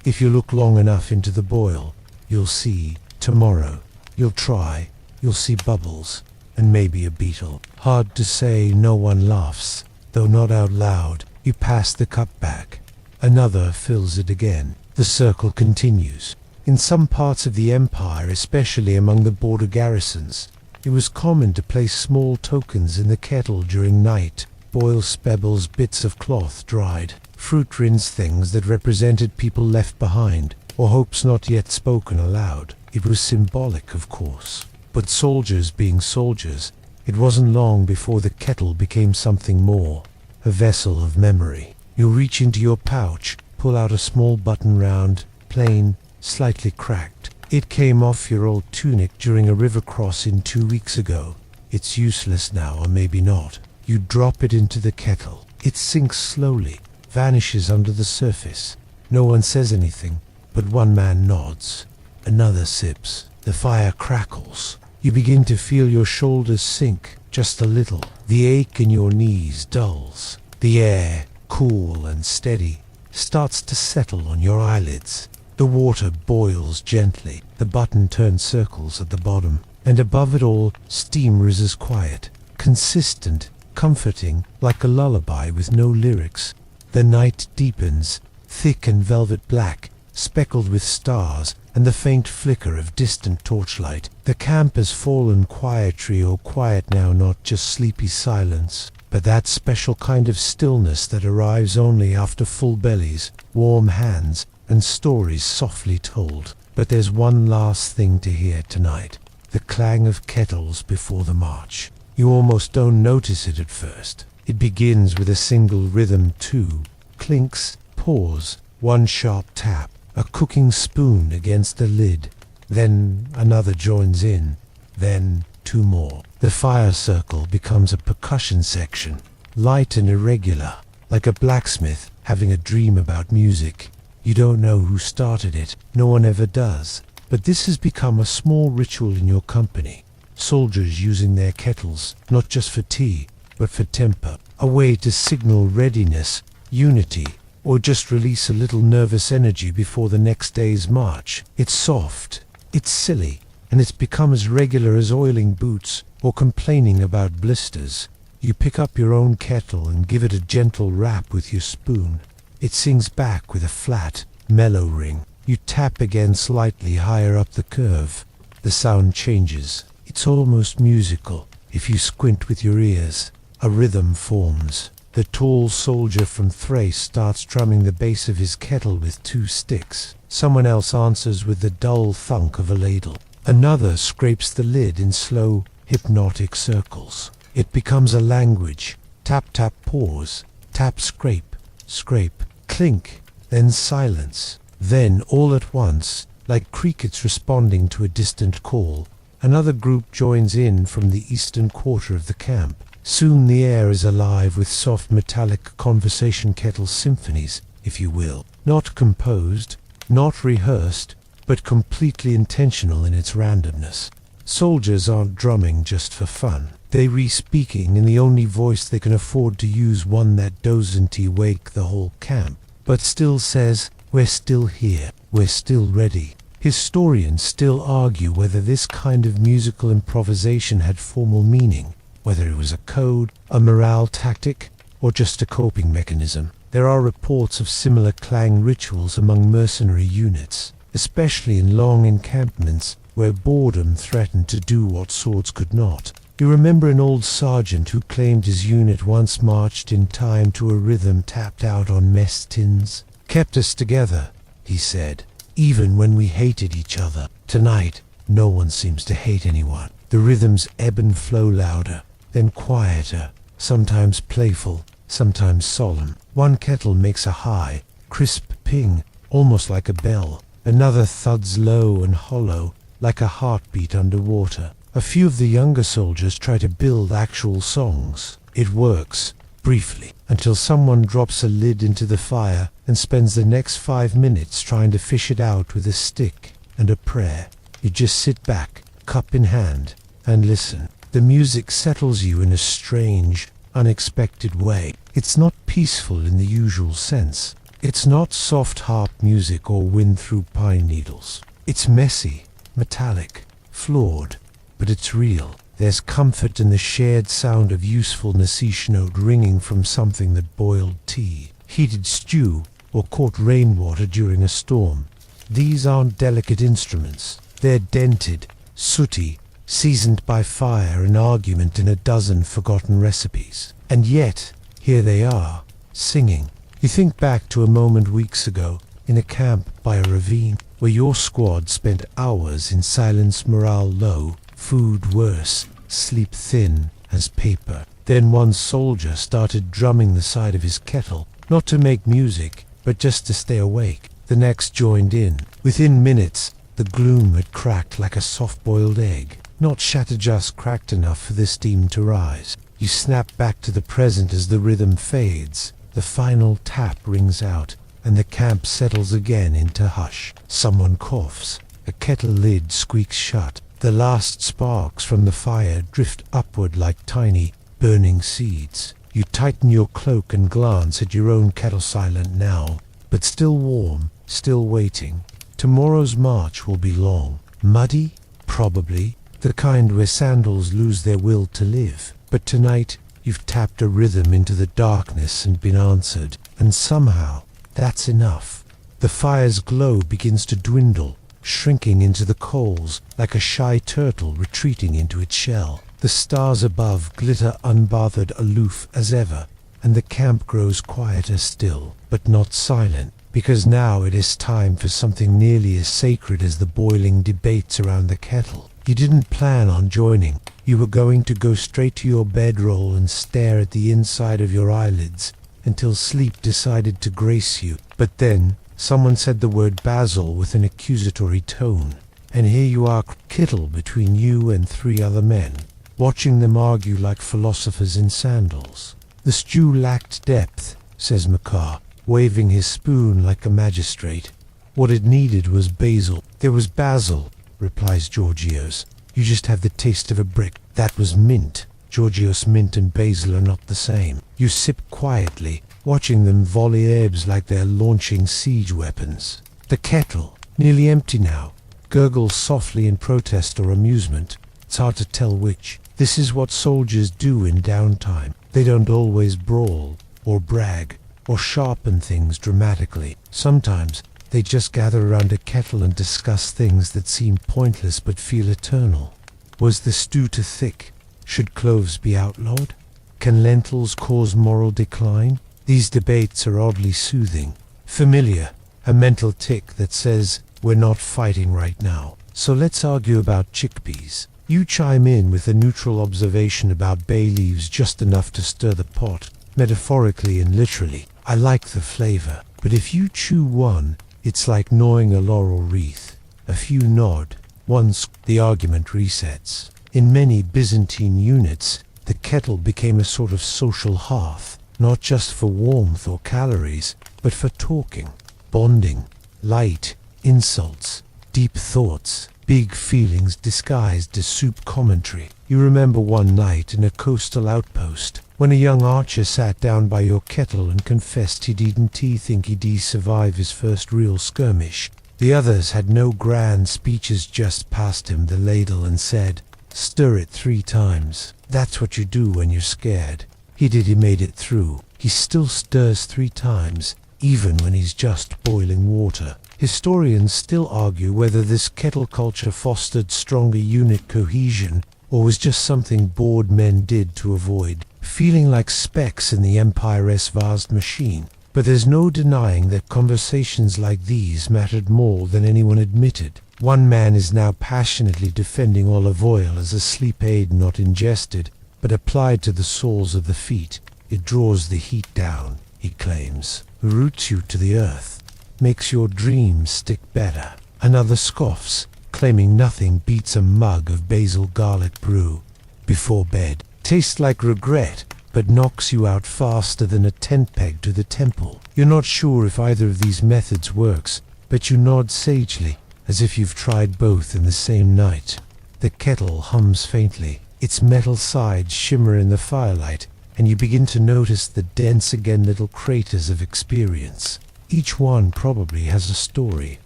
If you look long enough into the boil, you'll see. Tomorrow, you'll try, you'll see bubbles, and maybe a beetle. Hard to say. No one laughs, though not out loud. You pass the cup back. Another fills it again. The circle continues. In some parts of the empire, especially among the border garrisons, it was common to place small tokens in the kettle during night. Boils, pebbles, bits of cloth dried, fruit rinse, things that represented people left behind, or hopes not yet spoken aloud. It was symbolic, of course, but soldiers being soldiers, it wasn't long before the kettle became something more, a vessel of memory. You reach into your pouch, pull out a small button round, plain, slightly cracked. It came off your old tunic during a river crossing 2 weeks ago. It's useless now, or maybe not. You drop it into the kettle. It sinks slowly, vanishes under the surface. No one says anything, but one man nods. Another sips. The fire crackles. You begin to feel your shoulders sink, just a little. The ache in your knees dulls. The air, cool and steady, starts to settle on your eyelids. The water boils gently. The button turns circles at the bottom, and above it all, steam rises quiet, consistent, comforting, like a lullaby with no lyrics. The night deepens, thick and velvet black, speckled with stars and the faint flicker of distant torchlight. The camp has fallen quietry, or quiet now, not just sleepy silence, but that special kind of stillness that arrives only after full bellies, warm hands, and stories softly told. But there's one last thing to hear tonight. The clang of kettles before the march. You almost don't notice it at first. It begins with a single rhythm too. Clinks, pause, one sharp tap, a cooking spoon against the lid. Then another joins in. Then 2 more. The fire circle becomes a percussion section, light and irregular, like a blacksmith having a dream about music. You don't know who started it. No one ever does. But this has become a small ritual in your company. Soldiers using their kettles, not just for tea, but for temper. A way to signal readiness, unity, or just release a little nervous energy before the next day's march. It's soft, it's silly, and it's become as regular as oiling boots or complaining about blisters. You pick up your own kettle and give it a gentle rap with your spoon. It sings back with a flat, mellow ring. You tap again slightly higher up the curve. The sound changes. It's almost musical. If you squint with your ears, a rhythm forms. The tall soldier from Thrace starts drumming the base of his kettle with 2 sticks. Someone else answers with the dull thunk of a ladle. Another scrapes the lid in slow, hypnotic circles. It becomes a language. Tap, tap, pause. Tap, scrape, scrape, clink, then silence. Then, all at once, like crickets responding to a distant call, another group joins in from the eastern quarter of the camp. Soon the air is alive with soft metallic conversation kettle symphonies, if you will. Not composed, not rehearsed, but completely intentional in its randomness. Soldiers aren't drumming just for fun. They re-speaking in the only voice they can afford to use, one that doesn't wake the whole camp, but still says, "We're still here." we're still ready. Historians still argue whether this kind of musical improvisation had formal meaning, whether it was a code, a morale tactic, or just a coping mechanism. There are reports of similar clang rituals among mercenary units, especially in long encampments where boredom threatened to do what swords could not. You remember an old sergeant who claimed his unit once marched in time to a rhythm tapped out on mess tins? "Kept us together," he said, "even when we hated each other. Tonight, no one seems to hate anyone. The rhythms ebb and flow louder, then quieter, sometimes playful, sometimes solemn. One kettle makes a high, crisp ping, almost like a bell. Another thuds low and hollow, like a heartbeat underwater. A few of the younger soldiers try to build actual songs. It works, briefly, until someone drops a lid into the fire and spends the next 5 minutes trying to fish it out with a stick and a prayer. You just sit back, cup in hand, and listen. The music settles you in a strange, unexpected way. It's not peaceful in the usual sense. It's not soft harp music or wind through pine needles. It's messy, metallic, flawed, but it's real. There's comfort in the shared sound of useful nascent note ringing from something that boiled tea, heated stew, or caught rainwater during a storm. These aren't delicate instruments. They're dented, sooty, seasoned by fire and argument in a dozen forgotten recipes. And yet, here they are, singing. You think back to a moment weeks ago, in a camp by a ravine, where your squad spent hours in silence, morale low, food worse, sleep thin as paper. Then one soldier started drumming the side of his kettle, not to make music, but just to stay awake. The next joined in. Within minutes, the gloom had cracked like a soft-boiled egg. Not shattered, just cracked enough for the steam to rise. You snap back to the present as the rhythm fades. The final tap rings out, and the camp settles again into hush. Someone coughs. A kettle lid squeaks shut. The last sparks from the fire drift upward like tiny, burning seeds. You tighten your cloak and glance at your own kettle, silent now, but still warm, still waiting. Tomorrow's march will be long. Muddy? Probably. The kind where sandals lose their will to live. But tonight, you've tapped a rhythm into the darkness and been answered. And somehow, that's enough. The fire's glow begins to dwindle, shrinking into the coals like a shy turtle retreating into its shell. The stars above glitter unbothered, aloof as ever, and the camp grows quieter still, but not silent, because now it is time for something nearly as sacred as the boiling debates around the kettle. You didn't plan on joining. You were going to go straight to your bedroll and stare at the inside of your eyelids until sleep decided to grace you. But then, someone said the word basil with an accusatory tone, and here you are, kettle between you and 3 other men, watching them argue like philosophers in sandals. The stew lacked depth, says McCarr, waving his spoon like a magistrate. What it needed was basil. There was basil, replies Georgios. You just have the taste of a brick. That was mint. Georgios, mint and basil are not the same. You sip quietly, watching them volley herbs like they're launching siege weapons. The kettle, nearly empty now, gurgles softly in protest or amusement. It's hard to tell which. This is what soldiers do in downtime. They don't always brawl, or brag, or sharpen things dramatically. Sometimes they just gather around a kettle and discuss things that seem pointless but feel eternal. Was the stew too thick? Should cloves be outlawed? Can lentils cause moral decline? These debates are oddly soothing, familiar, a mental tick that says, we're not fighting right now. So let's argue about chickpeas. You chime in with a neutral observation about bay leaves, just enough to stir the pot, metaphorically and literally. I like the flavor, but if you chew one, it's like gnawing a laurel wreath. A few nod. Once the argument resets. In many Byzantine units, the kettle became a sort of social hearth, not just for warmth or calories, but for talking, bonding, light, insults, deep thoughts, big feelings disguised as soup commentary. You remember one night in a coastal outpost, when a young archer sat down by your kettle and confessed he'd eaten tea thinking he'd survive his first real skirmish. The others had no grand speeches, just passed him the ladle and said, "Stir it 3 times. That's what you do when you're scared." He made it through. He still stirs 3 times, even when he's just boiling water. Historians still argue whether this kettle culture fostered stronger unit cohesion or was just something bored men did to avoid feeling like specks in the empire's vast machine. But there's no denying that conversations like these mattered more than anyone admitted. One man is now passionately defending olive oil as a sleep aid not ingested, but applied to the soles of the feet. It draws the heat down, he claims, roots you to the earth, makes your dreams stick better. Another scoffs, claiming nothing beats a mug of basil garlic brew before bed. Tastes like regret, but knocks you out faster than a tent peg to the temple. You're not sure if either of these methods works, but you nod sagely, as if you've tried both in the same night. The kettle hums faintly. Its metal sides shimmer in the firelight, and you begin to notice the dense again little craters of experience. Each one probably has a story,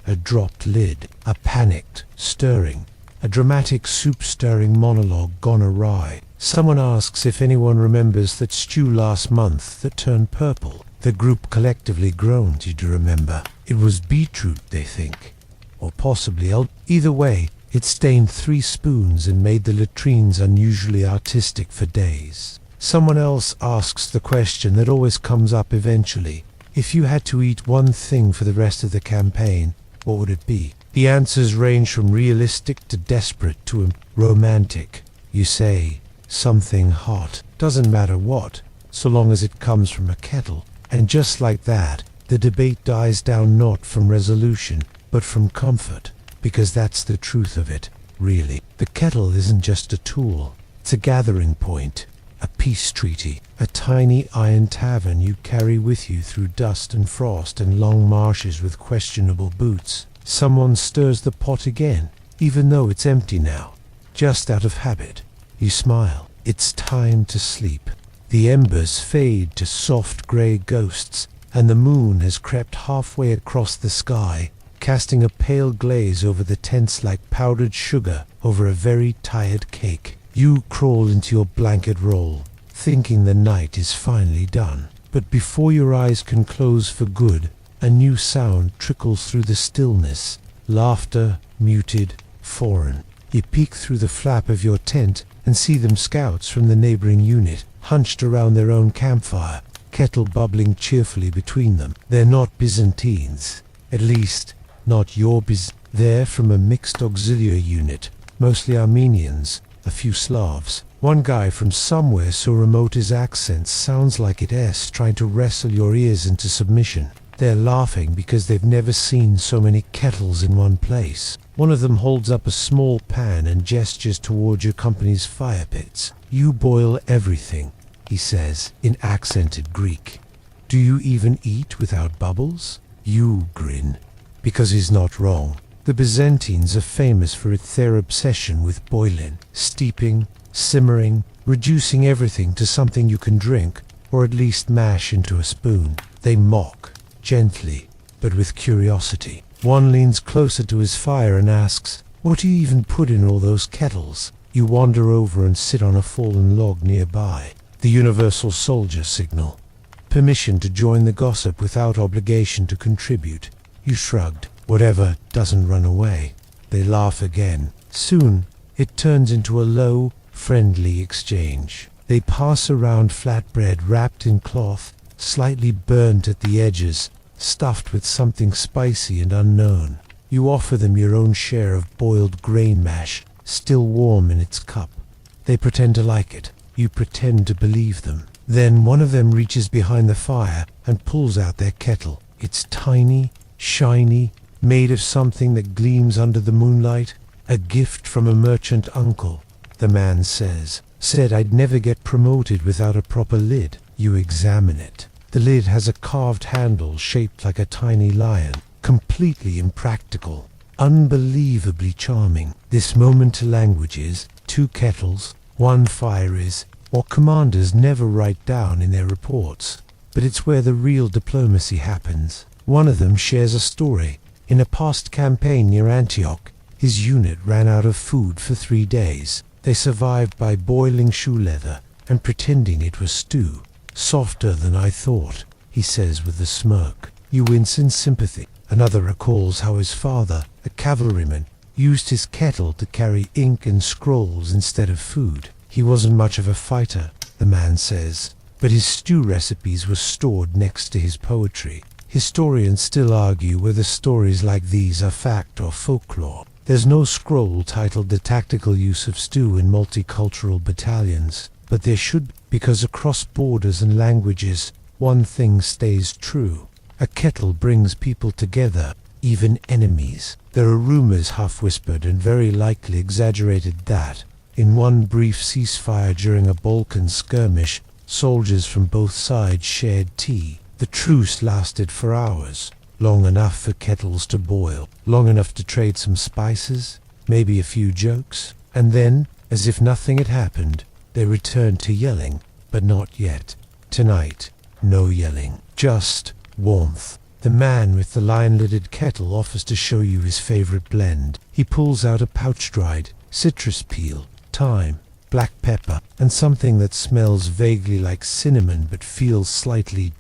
a dropped lid, a panicked stirring, a dramatic soup-stirring monologue gone awry. Someone asks if anyone remembers that stew last month that turned purple. The group collectively groans. "You do remember. It was beetroot," they think. Or possibly either way, it stained 3 spoons and made the latrines unusually artistic for days. Someone else asks the question that always comes up eventually. If you had to eat one thing for the rest of the campaign, what would it be? The answers range from realistic to desperate to romantic. You say, something hot. Doesn't matter what, so long as it comes from a kettle. And just like that, the debate dies down not from resolution, but from comfort. Because that's the truth of it, really. The kettle isn't just a tool. It's a gathering point, a peace treaty, a tiny iron tavern you carry with you through dust and frost and long marshes with questionable boots. Someone stirs the pot again, even though it's empty now, just out of habit. You smile. It's time to sleep. The embers fade to soft grey ghosts, and the moon has crept halfway across the sky, casting a pale glaze over the tents like powdered sugar over a very tired cake. You crawl into your blanket roll, thinking the night is finally done. But before your eyes can close for good, a new sound trickles through the stillness. Laughter, muted, foreign. You peek through the flap of your tent and see them scouts from the neighboring unit, hunched around their own campfire, kettle bubbling cheerfully between them. They're not Byzantines, at least not your They're from a mixed auxiliary unit, mostly Armenians, a few Slavs. One guy from somewhere so remote his accent sounds like it's trying to wrestle your ears into submission. They're laughing because they've never seen so many kettles in one place. One of them holds up a small pan and gestures toward your company's fire pits. "You boil everything," he says, in accented Greek. "Do you even eat without bubbles?" You grin, because he's not wrong. The Byzantines are famous for their obsession with boiling, steeping, simmering, reducing everything to something you can drink, or at least mash into a spoon. They mock, gently, but with curiosity. One leans closer to his fire and asks, "What do you even put in all those kettles?" You wander over and sit on a fallen log nearby. The universal soldier signal. Permission to join the gossip without obligation to contribute. You shrugged. Whatever doesn't run away. They laugh again. Soon, it turns into a low, friendly exchange. They pass around flatbread wrapped in cloth, slightly burnt at the edges, stuffed with something spicy and unknown. You offer them your own share of boiled grain mash, still warm in its cup. They pretend to like it. You pretend to believe them. Then one of them reaches behind the fire and pulls out their kettle. It's tiny, shiny, made of something that gleams under the moonlight. A gift from a merchant uncle, the man says. Said I'd never get promoted without a proper lid. You examine it. The lid has a carved handle shaped like a tiny lion. Completely impractical. Unbelievably charming. This moment to language is 2 kettles, 1 fire is what commanders never write down in their reports. But it's where the real diplomacy happens. One of them shares a story. In a past campaign near Antioch, his unit ran out of food for 3 days. They survived by boiling shoe leather and pretending it was stew. "Softer than I thought," he says with a smirk. You wince in sympathy. Another recalls how his father, a cavalryman, used his kettle to carry ink and scrolls instead of food. He wasn't much of a fighter, the man says, but his stew recipes were stored next to his poetry. Historians still argue whether stories like these are fact or folklore. There's no scroll titled The Tactical Use of Stew in Multicultural Battalions, but there should be, because across borders and languages, one thing stays true. A kettle brings people together, even enemies. There are rumors, half-whispered and very likely exaggerated, that, in one brief ceasefire during a Balkan skirmish, soldiers from both sides shared tea. The truce lasted for hours, long enough for kettles to boil, long enough to trade some spices, maybe a few jokes, and then, as if nothing had happened, they returned to yelling, but not yet. Tonight, no yelling, just warmth. The man with the lion-lidded kettle offers to show you his favorite blend. He pulls out a pouch-dried citrus peel, thyme, black pepper, and something that smells vaguely like cinnamon but feels slightly ...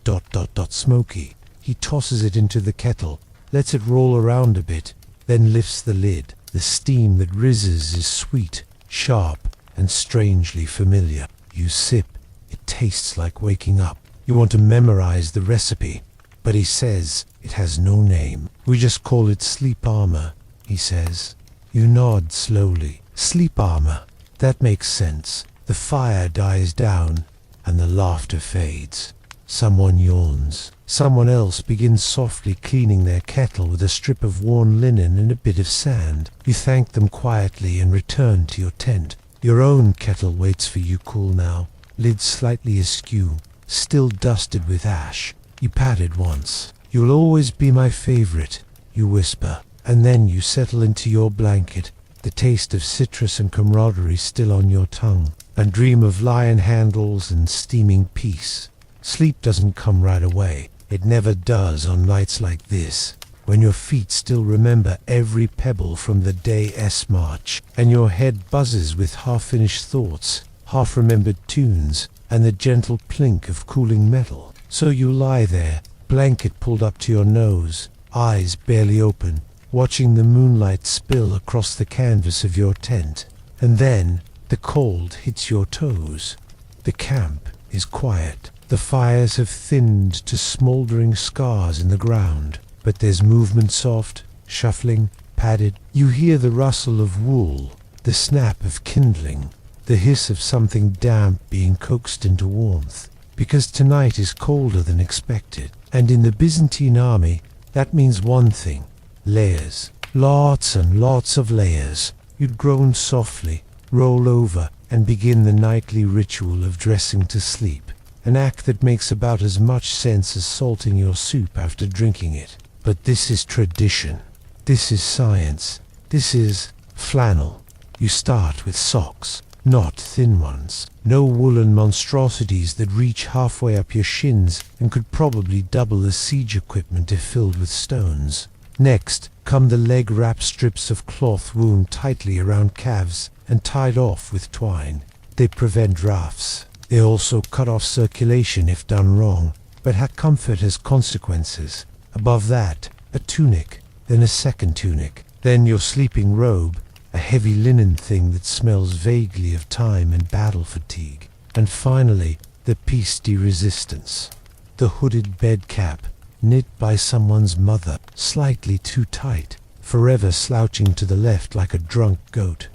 smoky. He tosses it into the kettle, lets it roll around a bit, then lifts the lid. The steam that rises is sweet, sharp, and strangely familiar. You sip. It tastes like waking up. You want to memorize the recipe, but he says it has no name. "We just call it sleep armor," he says. You nod slowly. Sleep armor. That makes sense. The fire dies down, and the laughter fades. Someone yawns. Someone else begins softly cleaning their kettle with a strip of worn linen and a bit of sand. You thank them quietly and return to your tent. Your own kettle waits for you, cool now, lid slightly askew, still dusted with ash. You pat it once. "You'll always be my favorite," you whisper, and then you settle into your blanket, the taste of citrus and camaraderie still on your tongue, and dream of lion handles and steaming peace. Sleep doesn't come right away. It never does on nights like this, when your feet still remember every pebble from the day's march, and your head buzzes with half-finished thoughts, half-remembered tunes, and the gentle plink of cooling metal. So you lie there, blanket pulled up to your nose, eyes barely open, watching the moonlight spill across the canvas of your tent. And then the cold hits your toes. The camp is quiet. The fires have thinned to smoldering scars in the ground, but there's movement, soft, shuffling, padded. You hear the rustle of wool, the snap of kindling, the hiss of something damp being coaxed into warmth. Because tonight is colder than expected, and in the Byzantine army, that means one thing: layers. Lots and lots of layers. You'd groan softly, roll over, and begin the nightly ritual of dressing to sleep. An act that makes about as much sense as salting your soup after drinking it. But this is tradition. This is science. This is flannel. You start with socks, not thin ones. No woolen monstrosities that reach halfway up your shins and could probably double as siege equipment if filled with stones. Next come the leg-wrap strips of cloth wound tightly around calves and tied off with twine. They prevent drafts. They also cut off circulation if done wrong, but comfort has consequences. Above that, a tunic, then a second tunic, then your sleeping robe, a heavy linen thing that smells vaguely of time and battle fatigue. And finally, the piece de resistance, the hooded bed cap, knit by someone's mother, slightly too tight, forever slouching to the left like a drunk goat.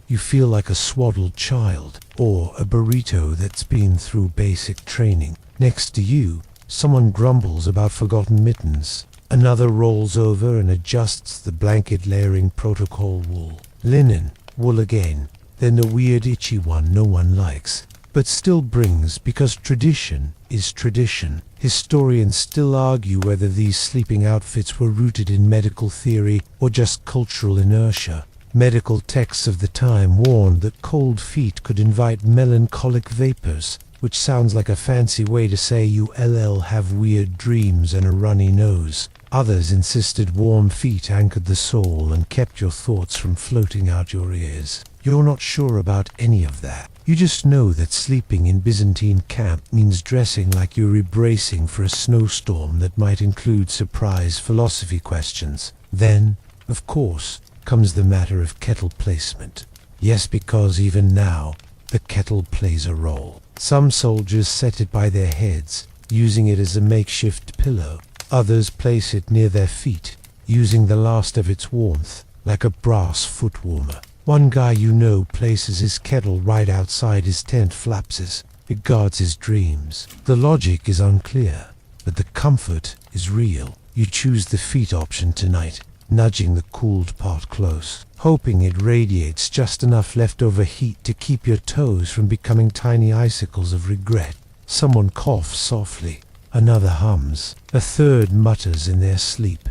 You feel like a swaddled child, or a burrito that's been through basic training. Next to you, someone grumbles about forgotten mittens. Another rolls over and adjusts the blanket layering protocol wool. Linen, wool again, then the weird itchy one no one likes, but still brings because tradition is tradition. Historians still argue whether these sleeping outfits were rooted in medical theory or just cultural inertia. Medical texts of the time warned that cold feet could invite melancholic vapors, which sounds like a fancy way to say you have weird dreams and a runny nose. Others insisted warm feet anchored the soul and kept your thoughts from floating out your ears. You're not sure about any of that. You just know that sleeping in Byzantine camp means dressing like you're bracing for a snowstorm that might include surprise philosophy questions. Then, of course, comes the matter of kettle placement. Yes, because even now, the kettle plays a role. Some soldiers set it by their heads, using it as a makeshift pillow. Others place it near their feet, using the last of its warmth, like a brass foot warmer. One guy you know places his kettle right outside his tent flapses. It guards his dreams. The logic is unclear, but the comfort is real. You choose the feet option tonight, nudging the cooled part close, hoping it radiates just enough leftover heat to keep your toes from becoming tiny icicles of regret. Someone coughs softly. Another hums. A third mutters in their sleep.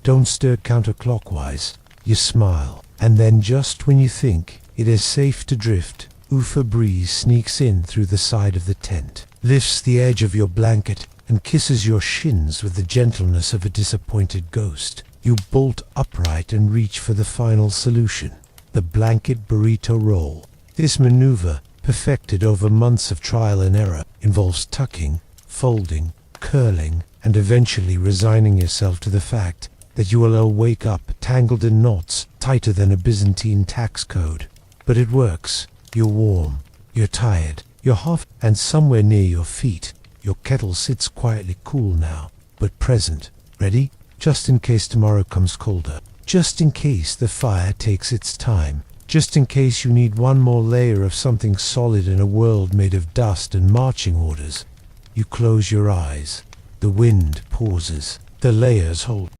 Don't stir counterclockwise. You smile. And then just when you think it is safe to drift, a breeze sneaks in through the side of the tent, lifts the edge of your blanket, and kisses your shins with the gentleness of a disappointed ghost. You bolt upright and reach for the final solution, the blanket burrito roll. This maneuver, perfected over months of trial and error, involves tucking, folding, curling, and eventually resigning yourself to the fact that you will all wake up tangled in knots tighter than a Byzantine tax code. But it works. You're warm, you're tired, you're half, and somewhere near your feet, your kettle sits quietly cool now, but present, ready, just in case tomorrow comes colder, just in case the fire takes its time, just in case you need one more layer of something solid in a world made of dust and marching orders. You close your eyes. The wind pauses. The layers hold.